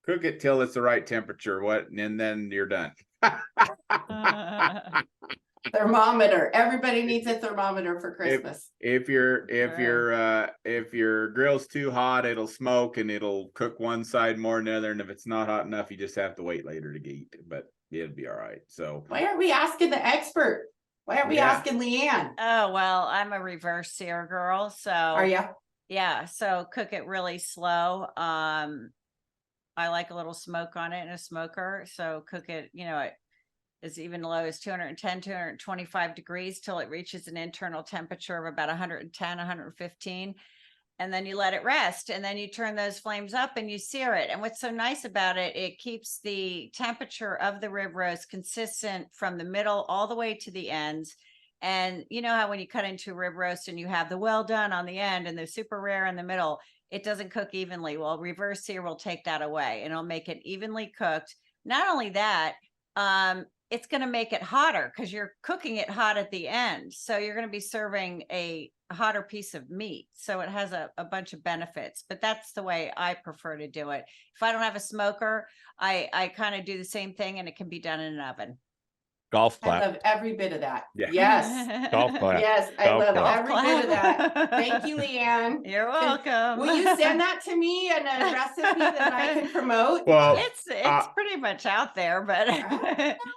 cook it till it's the right temperature. And then you're done. Thermometer. Everybody needs a thermometer for Christmas. If your grill's too hot, it'll smoke and it'll cook one side more than the other. And if it's not hot enough, you just have to wait later to eat. But it'll be all right. So why aren't we asking the expert? Why aren't we asking Leanne? Oh, well, I'm a reverse sear girl. So Are you? Yeah. So cook it really slow. I like a little smoke on it in a smoker. So cook it, as even low as 210, 225 degrees till it reaches an internal temperature of about 110, 115. And then you let it rest. And then you turn those flames up and you sear it. And what's so nice about it, it keeps the temperature of the rib roast consistent from the middle all the way to the ends. And you know how when you cut into a rib roast and you have the well done on the end and the super rare in the middle, it doesn't cook evenly. Well, reverse sear will take that away and it'll make it evenly cooked. Not only that, it's going to make it hotter because you're cooking it hot at the end. So you're going to be serving a hotter piece of meat. So it has a bunch of benefits, but that's the way I prefer to do it. If I don't have a smoker, I kind of do the same thing and it can be done in an oven. Golf I clap. love every bit of that. Yeah. Yes. Golf clap. Yes, I Golf love clap. every bit of that. Thank you, Leanne. You're welcome. Will you send that to me and a recipe that I can promote? Well, It's pretty much out there, but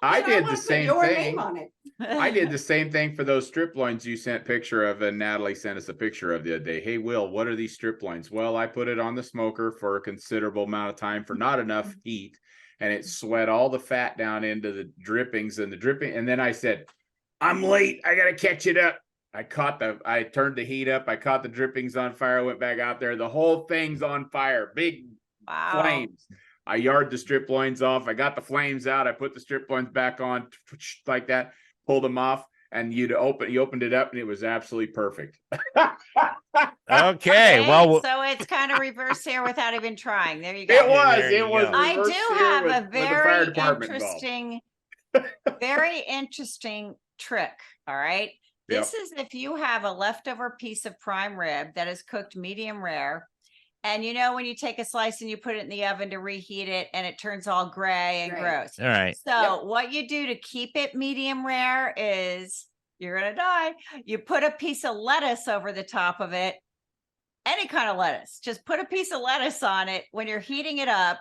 I did wanna the put same your thing. name on it. I did the same thing for those strip loins you sent picture of, and Natalie sent us a picture of the other day. Hey, Will, what are these strip loins? Well, I put it on the smoker for a considerable amount of time for not enough heat, and it sweat all the fat down into the drippings and the dripping. And then I said, I'm late. I got to catch it up. I turned the heat up. I caught the drippings on fire, went back out there. The whole thing's on fire. Big flames. I yard the strip loins off. I got the flames out. I put the strip loins back on like that, pulled them off, and you opened it up and it was absolutely perfect. Okay. Well, so it's kind of reverse here without even trying. There you go. It was. I reverse do sear have with a the fire very department interesting, very interesting trick. All right. This is if you have a leftover piece of prime rib that is cooked medium rare. And when you take a slice and you put it in the oven to reheat it and it turns all gray and gross. all right. So what you do to keep it medium rare is you're going to die. You put a piece of lettuce over the top of it. Any kind of lettuce. Just put a piece of lettuce on it when you're heating it up.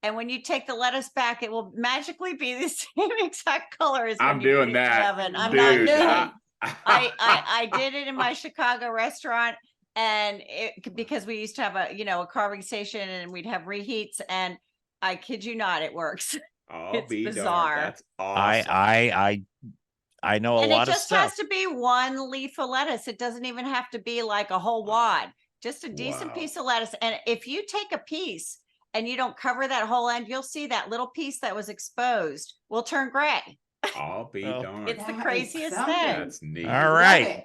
And when you take the lettuce back, it will magically be the same exact color as when I'm you doing put it in the that. oven. I'm Dude, not kidding. I did it in my Chicago restaurant. And because we used to have a carving station and we'd have reheats, and I kid you not, it works. It's bizarre. That's awesome. I know a lot of stuff. And it just has to be one leaf of lettuce. It doesn't even have to be like a whole wad, just a decent piece of lettuce. And if you take a piece and you don't cover that whole end, you'll see that little piece that was exposed will turn gray. I'll be darned. It's the craziest thing. That's neat. All right.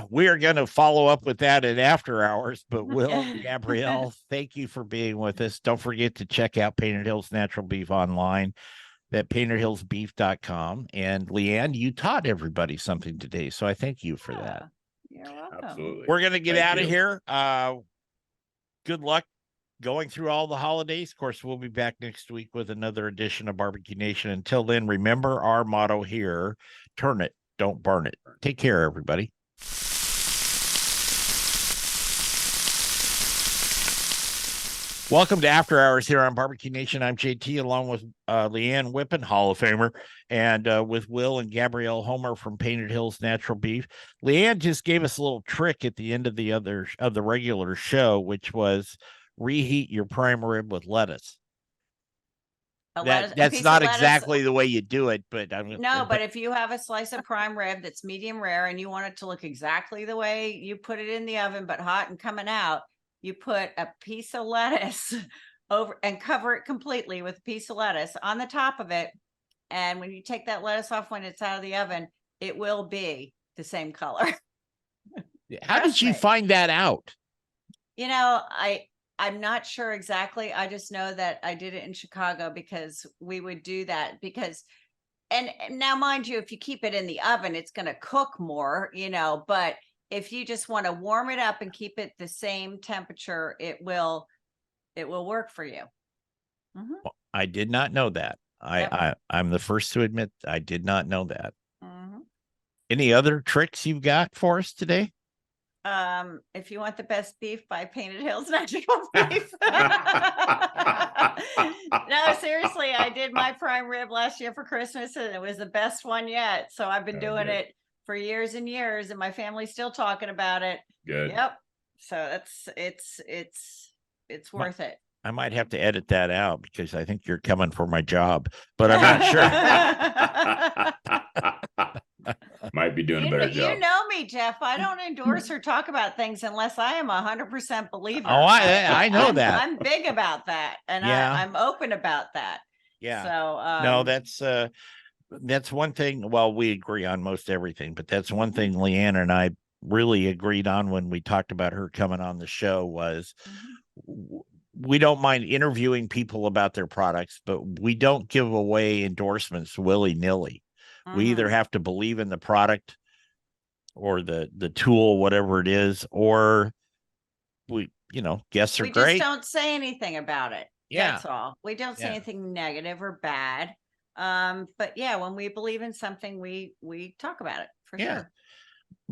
We are going to follow up with that in after hours, but Will, Gabrielle, thank you for being with us. Don't forget to check out Painted Hills Natural Beef online at paintedhillsbeef.com. And Leanne, you taught everybody something today, so I thank you for that. You're welcome. Absolutely. We're going to get Thank out of you. here. Good luck going through all the holidays. Of course, we'll be back next week with another edition of Barbecue Nation. Until then, remember our motto here: turn it, don't burn it. Take care, everybody. Welcome to After Hours here on Barbecue Nation. I'm JT, along with Leanne Whippen, Hall of Famer, and with Will and Gabrielle Homer from Painted Hills Natural Beef. Leanne just gave us a little trick at the end of the regular show, which was reheat your prime rib with lettuce. That's not exactly the way you do it, but but if you have a slice of prime rib that's medium rare and you want it to look exactly the way you put it in the oven, but hot and coming out, you put a piece of lettuce over and cover it completely with a piece of lettuce on the top of it. And when you take that lettuce off when it's out of the oven, it will be the same color. How did you find that out? You know, I'm not sure exactly. I just know that I did it in Chicago because we would do that and now, mind you, if you keep it in the oven, it's going to cook more, but if you just want to warm it up and keep it the same temperature, it will work for you. Mm-hmm. Well, I did not know that. I'm the first to admit I did not know that. Mm-hmm. Any other tricks you've got for us today? If you want the best beef, buy Painted Hills Natural Beef. No, seriously, I did my prime rib last year for Christmas and it was the best one yet. So I've been doing it for years and years and my family's still talking about it. Good. Yep. So it's worth it. I might have to edit that out because I think you're coming for my job, but I'm not sure. Might be doing a better job. You know me, Jeff. I don't endorse or talk about things unless I am 100% believer. Oh, I know that. I'm big about that, and I'm open about that. Yeah. So no, that's one thing. Well, we agree on most everything, but that's one thing Leanne and I really agreed on when we talked about her coming on the show was we don't mind interviewing people about their products, but we don't give away endorsements willy-nilly. We either have to believe in the product or the tool, whatever it is, or we, guests are great. We just don't say anything about it. Yeah. That's all. We don't say anything negative or bad. But yeah, when we believe in something, we talk about it for sure.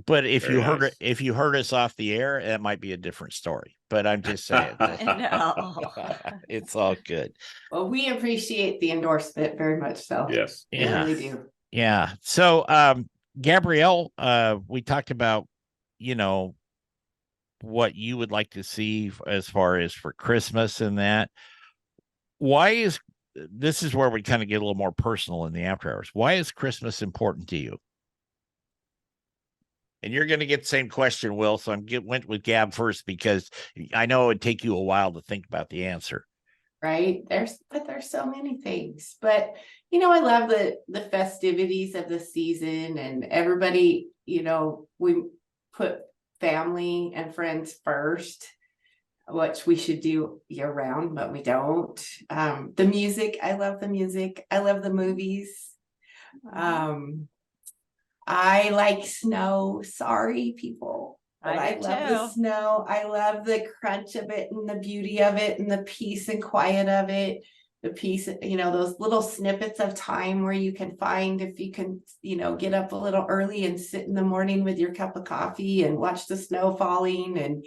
But if you heard us off the air, that might be a different story. But I'm just saying, no. It's all good. Well, we appreciate the endorsement very much. So yes, we really do. Yeah. So, Gabrielle, we talked about, what you would like to see as far as for Christmas and that. This is where we kind of get a little more personal in the after hours. Why is Christmas important to you? And you're going to get the same question, Will. So went with Gab first because I know it would take you a while to think about the answer. Right. There's so many things, but I love the festivities of the season and everybody, we put family and friends first, which we should do year round, but we don't. The music, I love the music. I love the movies. I like snow. Sorry, people. But I love the snow. I love the crunch of it and the beauty of it and the peace and quiet of it. The peace, those little snippets of time where you can find if you can, get up a little early and sit in the morning with your cup of coffee and watch the snow falling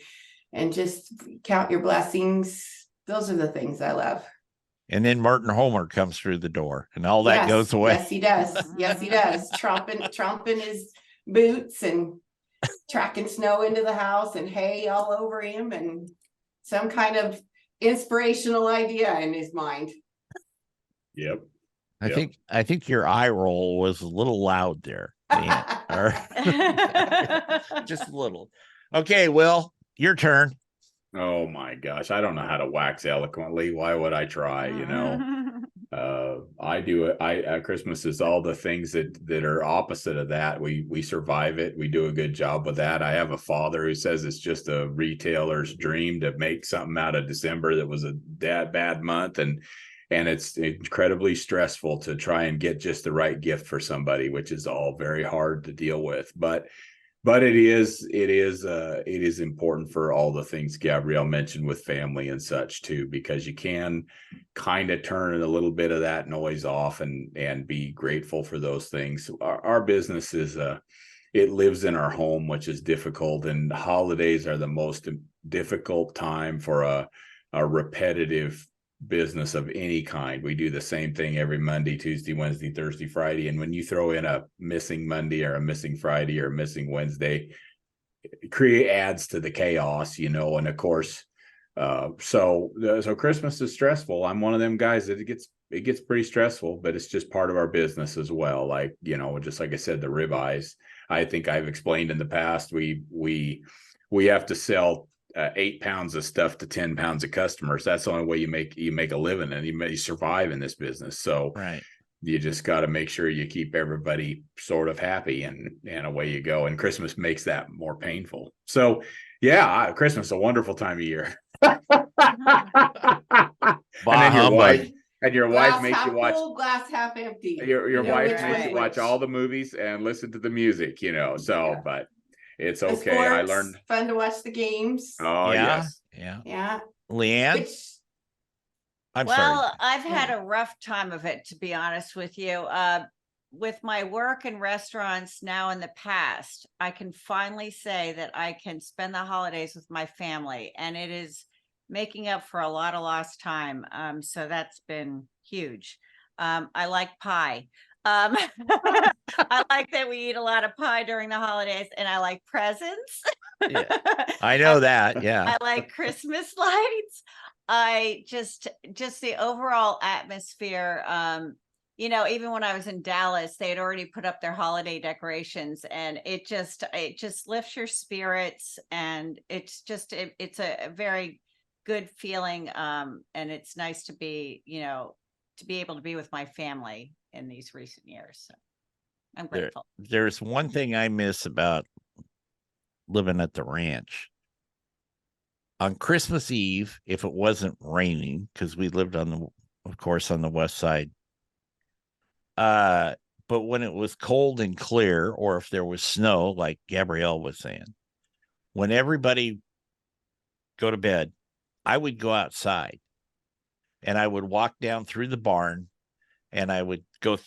and just count your blessings. Those are the things I love. And then Martin Homer comes through the door and all that goes away. Yes, he does. Yes, he does. Tromping his boots and tracking snow into the house and hay all over him and some kind of inspirational idea in his mind. Yep. I think your eye roll was a little loud there. Just a little. Okay, Will, your turn. Oh my gosh, I don't know how to wax eloquently. Why would I try? I do it. Christmas is all the things that are opposite of that. We survive it. We do a good job with that. I have a father who says it's just a retailer's dream to make something out of December that was a bad month, and it's incredibly stressful to try and get just the right gift for somebody, which is all very hard to deal with. But it is important for all the things Gabrielle mentioned with family and such too, because you can kind of turn a little bit of that noise off and be grateful for those things. Our business is it lives in our home, which is difficult, and holidays are the most difficult time for a repetitive business of any kind. We do the same thing every Monday, Tuesday, Wednesday, Thursday, Friday. And when you throw in a missing Monday or a missing Friday or a missing Wednesday, it adds to the chaos, you know. And of course, so Christmas is stressful. I'm one of them guys that it gets pretty stressful, but it's just part of our business as well. Like, you know, just like I said, the ribeyes, I think I've explained in the past, we have to sell 8 pounds of stuff to 10 pounds of customers. That's the only way you make a living and you survive in this business. So Right. You just got to make sure you keep everybody sort of happy, and away you go. And Christmas makes that more painful. So yeah, Christmas is a wonderful time of year. And then your wife makes you watch full, glass half empty. your wife which makes was you watch which. all the movies and listen to the music, you know. So Yeah. but it's The okay. I sports, learned. fun to watch the games. Oh yes. Yeah. Leanne, Which I'm sorry. Well, I've had a rough time of it, to be honest with you. With my work in restaurants now in the past, I can finally say that I can spend the holidays with my family, and it is making up for a lot of lost time. So that's been huge. I like pie. I like that we eat a lot of pie during the holidays, and I like presents. Yeah, I know that. Yeah. I like Christmas lights. I just the overall atmosphere. You know, even when I was in Dallas, they had already put up their holiday decorations, and it just lifts your spirits, and it's a very good feeling. And it's nice to be, you know, to be able to be with my family in these recent years. So I'm grateful. There's one thing I miss about living at the ranch. On Christmas Eve, if it wasn't raining, because we lived of course, on the west side. But when it was cold and clear, or if there was snow, like Gabrielle was saying, when everybody go to bed, I would go outside and I would walk down through the barn, and I would go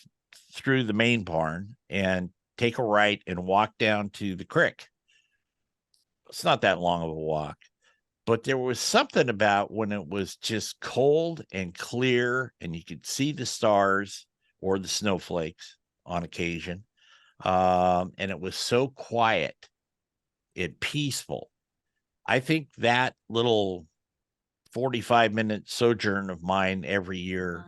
through the main barn and take a right and walk down to the creek. It's not that long of a walk. But there was something about when it was just cold and clear and you could see the stars or the snowflakes on occasion. And it was so quiet and peaceful. I think that little 45-minute sojourn of mine every year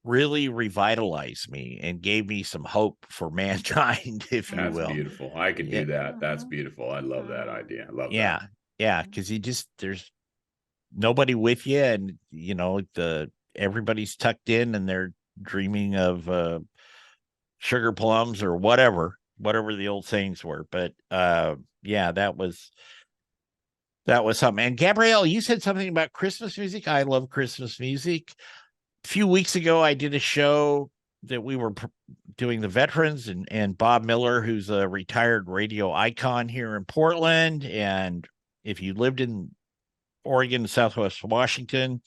really revitalized me and gave me some hope for mankind, if you will. That's beautiful. I can do that. That's beautiful. I love that idea. I love that. Yeah, because there's nobody with you, and you know, everybody's tucked in and they're dreaming of sugar plums or whatever the old sayings were. But yeah, that was something. And Gabrielle, you said something about Christmas music. I love Christmas music. A few weeks ago, I did a show that we were doing the veterans and Bob Miller, who's a retired radio icon here in Portland. And if you lived in Oregon, Southwest Washington,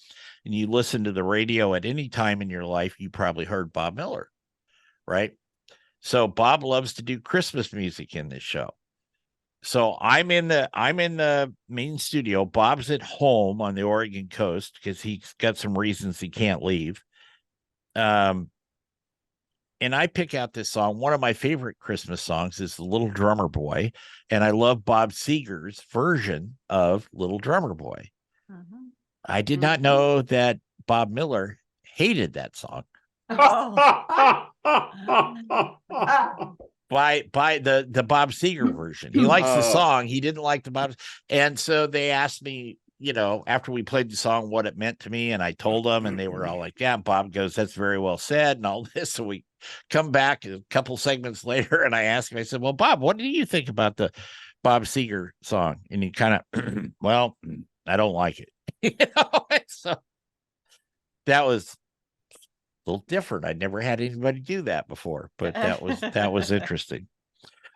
and you listen to the radio at any time in your life, you probably heard Bob Miller, right? So Bob loves to do Christmas music in this show. So I'm in the main studio. Bob's at home on the Oregon coast because he's got some reasons he can't leave. And I pick out this song. One of my favorite Christmas songs is The Little Drummer Boy. And I love Bob Seger's version of Little Drummer Boy. Mm-hmm. I did not know that Bob Miller hated that song. By the Bob Seger version. He likes the song. He didn't like the Bob. And so they asked me, you know, after we played the song, what it meant to me. And I told them, and they were all like, yeah. Bob goes, that's very well said, and all this. So we come back a couple segments later, and I asked him, I said, well, Bob, what do you think about the Bob Seger song? And he kind of, well, I don't like it. You know? So that was a little different. I'd never had anybody do that before, but that was interesting.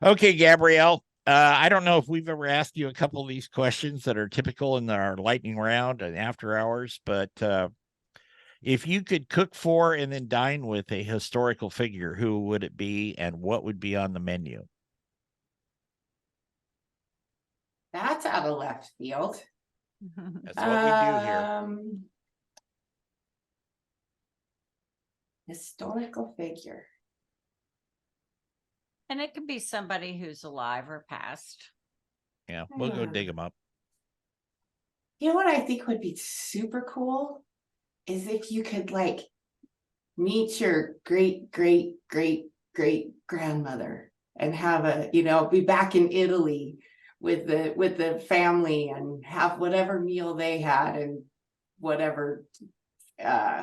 Okay, Gabrielle. I don't know if we've ever asked you a couple of these questions that are typical in our lightning round and after hours, but if you could cook for and then dine with a historical figure, who would it be and what would be on the menu? That's out of left field. That's what we do here. Historical figure. And it could be somebody who's alive or passed. Yeah, we'll go dig them up. You know what I think would be super cool is if you could like meet your great grandmother and have a, be back in Italy with the family and have whatever meal they had and whatever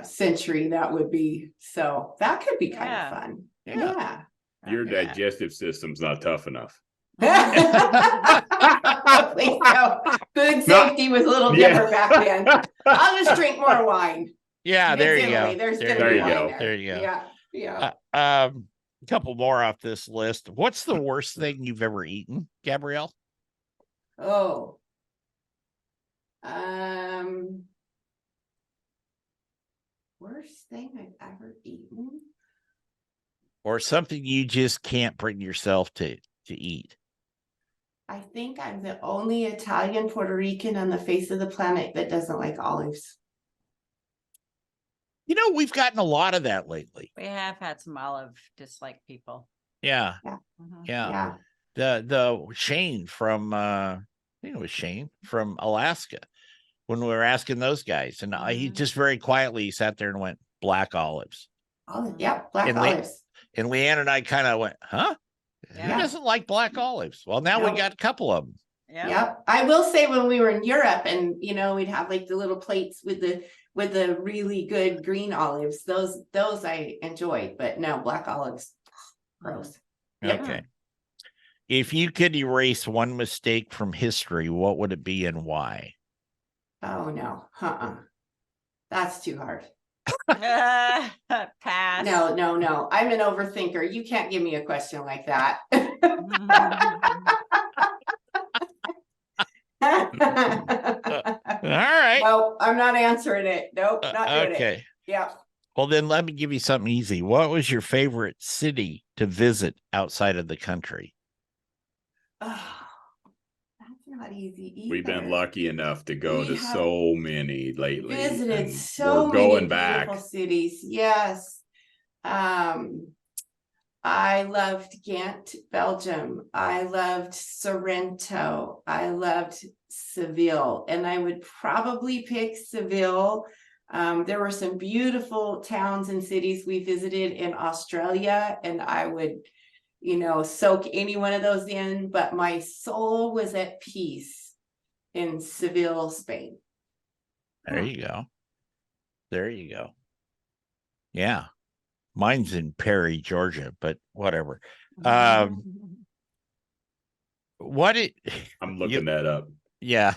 century that would be. So that could be kind of fun. Yeah. Your digestive system's not tough enough. Please, no. Food safety was a little different back then. I'll just drink more wine. Yeah, there you go. There's There you go. There you go. Yeah. A couple more off this list. What's the worst thing you've ever eaten, Gabrielle? Oh. Worst thing I've ever eaten. Or something you just can't bring yourself to eat? I think I'm the only Italian Puerto Rican on the face of the planet that doesn't like olives. We've gotten a lot of that lately. We have had some olive dislike people. Yeah. Mhm. Yeah. The Shane from I think it was Shane from Alaska when we were asking those guys, and he just very quietly sat there and went, black olives. Olive, yep, black And olives. And Leanne and I kind of went, huh? Yeah. Who doesn't like black olives? Well, now we got a couple of them. Yeah. I will say when we were in Europe and we'd have like the little plates with the really good green olives, those I enjoyed, but no, black olives, gross. Yep. Okay. If you could erase one mistake from history, what would it be and why? Oh no. That's too hard. Pass. No. I'm an overthinker. You can't give me a question like that. All right. No, I'm not answering it. Nope, not doing it. Okay. Yeah. Well, then let me give you something easy. What was your favorite city to visit outside of the country? Oh, that's not easy either. We've been lucky enough to go to so many lately. Visited and so we're many going back. beautiful cities. Yes. I loved Ghent, Belgium. I loved Sorrento. I loved Seville, and I would probably pick Seville. There were some beautiful towns and cities we visited in Australia, and I would, soak any one of those in, but my soul was at peace in Seville, Spain. There you go. There you go. Yeah. Mine's in Perry, Georgia, but whatever. I'm looking that up. Yeah.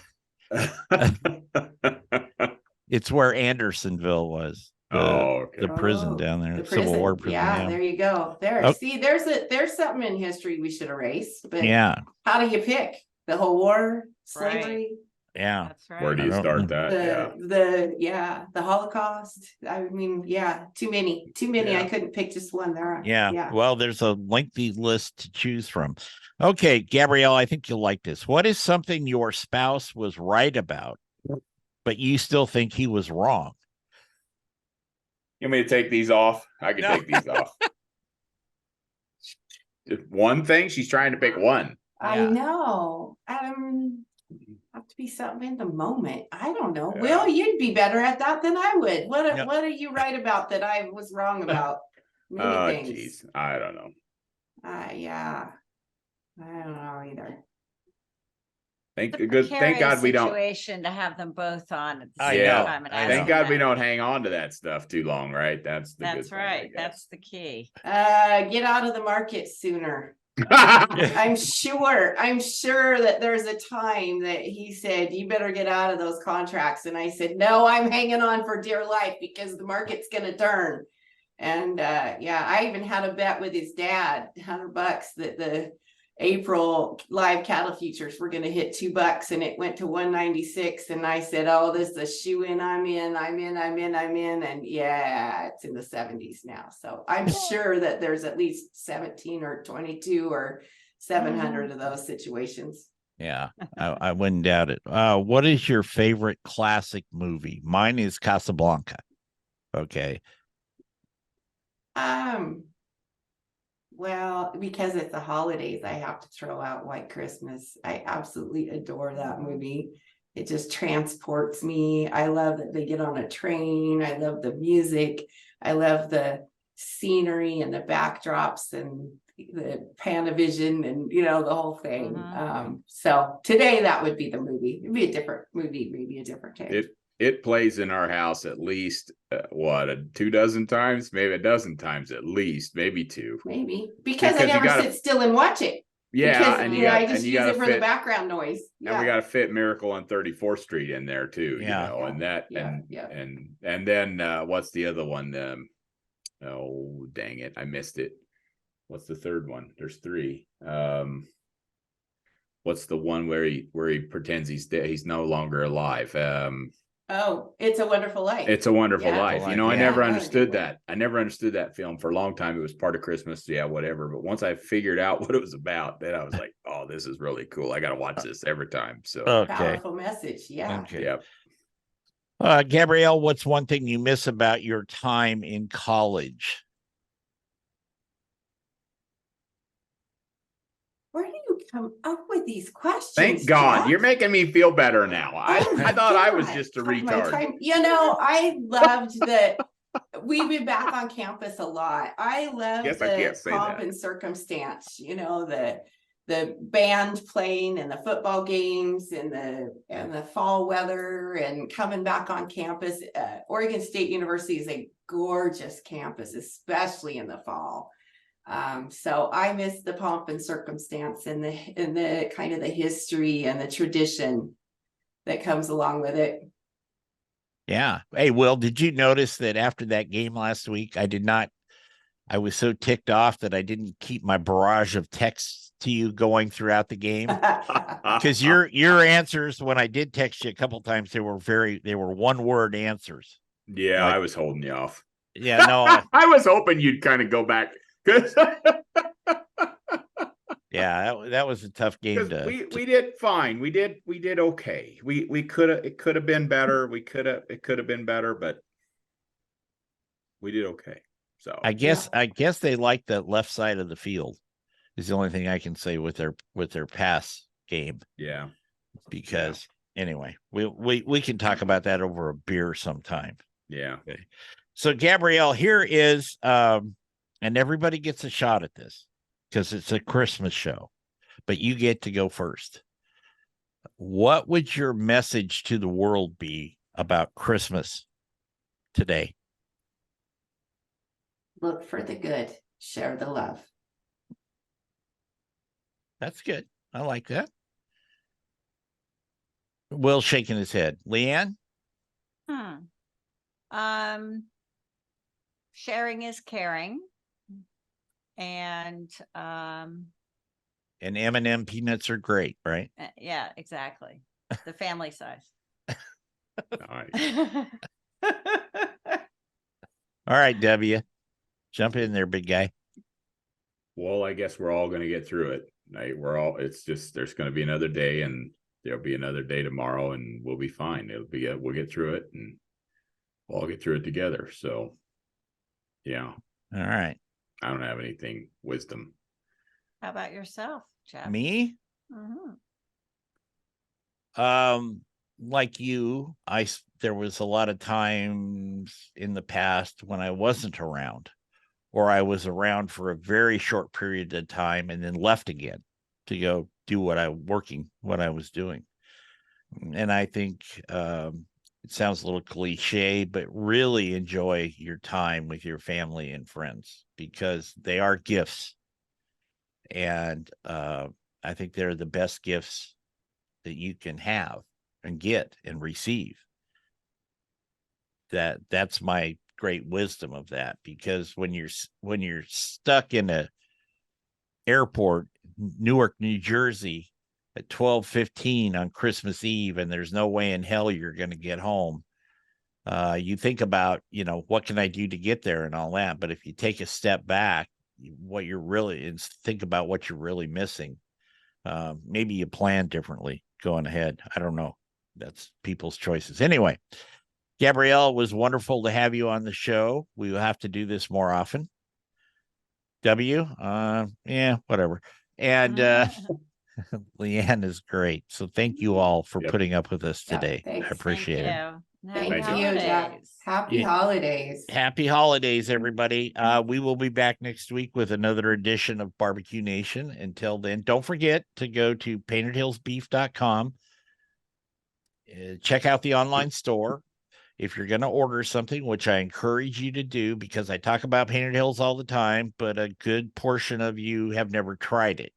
It's where Andersonville was. The prison down there, the Civil War prison. Yeah, there you go. There. Oh. See, there's something in history we should erase. But how do you pick the whole war, slavery? Yeah. That's right. Where do you start that? The Holocaust. I mean, too many. Yeah. I couldn't pick just one there. Yeah. Well, there's a lengthy list to choose from. Okay, Gabrielle, I think you'll like this. What is something your spouse was right about, but you still think he was wrong? You want me to take these off? I can take these off. Just one thing? She's trying to pick one. I know. Have to be something in the moment. I don't know. Yeah. Will, you'd be better at that than I would. What are you right about that I was wrong about? Many things. Geez. I don't know. Yeah. I don't know either. Thank God we don't situation to have them both on at the same time. Thank God we don't hang on to that stuff too long, right? That's right. Thing, that's the key. Get out of the market sooner. I'm sure that there's a time that he said, you better get out of those contracts. And I said, no, I'm hanging on for dear life because the market's going to turn. And I even had a bet with his dad, $100 that the April live cattle futures were going to hit $2 and it went to 196. And I said, oh, this is a shoe in. I'm in. And it's in the 70s now. So I'm sure that there's at least 17 or 22 or 700 of those situations. Yeah, I wouldn't doubt it. What is your favorite classic movie? Mine is Casablanca. Okay. Well, because it's the holidays, I have to throw out White Christmas. I absolutely adore that movie. It just transports me. I love that they get on a train. I love the music. I love the scenery and the backdrops and the Panavision and the whole thing. So today that would be the movie. It'd be a different movie, maybe a different take. It plays in our house at least 2 dozen times, maybe a dozen times at least, maybe two. Maybe because I Because you never gotta- sit still and watch it. Yeah, Because and you I got just and you use got it to for the fit, background noise. and we got to fit Miracle on 34th Street in there too. Yeah. And that and then what's the other one? Oh dang it, I missed it. What's the third one? There's three. What's the one where he pretends he's dead? He's no longer alive. Oh, It's a Wonderful Life. It's a Wonderful Life. Life, I yeah. never Another understood good one. that. I never understood that film for a long time. It was part of Christmas, yeah, whatever. But once I figured out what it was about, then I was like, "Oh, this is really cool. I got to watch this every time." So, Okay. Powerful message. Yeah. Okay. yeah. Gabrielle, what's one thing you miss about your time in college? Where do you come up with these questions? Thank God, Jeff? you're making me feel better now. Oh my I thought I was God. just a My retard. time- I loved that we've been back on campus a lot. I love Guess I can't the say pomp that. and circumstance, the band playing and the football games and the fall weather and coming back on campus. Oregon State University is a gorgeous campus, especially in the fall. So I miss the pomp and circumstance and the kind of the history and the tradition that comes along with it. Yeah. Hey, Will, did you notice that after that game last week, I was so ticked off that I didn't keep my barrage of texts to you going throughout the game? Because your answers, when I did text you a couple times, they were one-word answers. Yeah, Like- I was holding you off. Yeah, no, I was hoping you'd kind of go back because yeah, that was a tough game we did fine. We did okay. It could have been better. It could have been better, but we did okay. So I guess they like the left side of the field is the only thing I can say with their pass game. yeah. Because anyway, we can talk about that over a beer sometime. Yeah. Okay. So Gabrielle, here is and everybody gets a shot at this because it's a Christmas show, but you get to go first. What would your message to the world be about Christmas today? Look for the good, share the love. That's good. I like that. Will shaking his head. Leanne? Sharing is caring. And M&M peanuts are great, right? yeah, exactly. The family size. Nice. All right, W. Jump in there, big guy. Well, I guess we're all going to get through it. It's just, there's going to be another day and there'll be another day tomorrow and we'll be fine. We'll get through it and we'll all get through it together. So, yeah. All right. I don't have anything wisdom. How about yourself, Jeff? Me? Like you, there was a lot of times in the past when I wasn't around, or I was around for a very short period of time and then left again to go do what I was doing. And I think it sounds a little cliche, but really enjoy your time with your family and friends because they are gifts. And I think they're the best gifts that you can have and get and receive. That's my great wisdom of that, because when you're stuck in a airport, Newark, New Jersey, at 12:15 on Christmas Eve, and there's no way in hell you're going to get home, you think about, what can I do to get there and all that. But if you take a step back, think about what you're really missing. Maybe you plan differently going ahead. I don't know. That's people's choices. Anyway, Gabrielle, it was wonderful to have you on the show. We will have to do this more often. Yeah, whatever. And Leanne is great. So thank you all for Yep. putting up with us Yeah, today. thanks. I appreciate it. Happy Thank you, Jack. holidays. Happy Yeah. holidays. Happy holidays, everybody. We will be back next week with another edition of Barbecue Nation. Until then, don't forget to go to paintedhillsbeef.com. Check out the online store. If you're going to order something, which I encourage you to do because I talk about Painted Hills all the time, but a good portion of you have never tried it.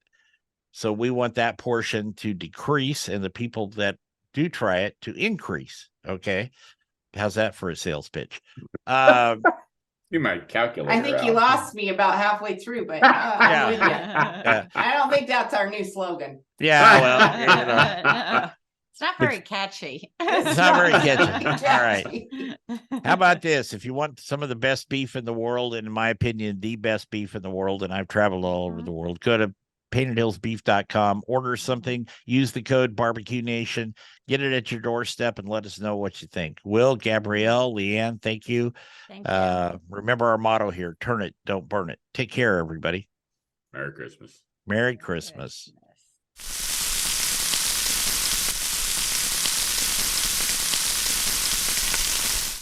So we want that portion to decrease and the people that do try it to increase. Okay. How's that for a sales pitch? You might calculate. I think you lost me about halfway through, but I'm with you. I don't think that's our new slogan. Yeah, well, It's not very catchy. It's not very catchy. All right. How about this? If you want some of the best beef in the world, and in my opinion, the best beef in the world, and I've traveled all over the world, go to paintedhillsbeef.com, order something, use the code Barbecue Nation, get it at your doorstep, and let us know what you think. Will, Gabrielle, Leanne, thank you. Thank you. Remember our motto here: turn it, don't burn it. Take care, everybody. Merry Christmas. Merry Christmas.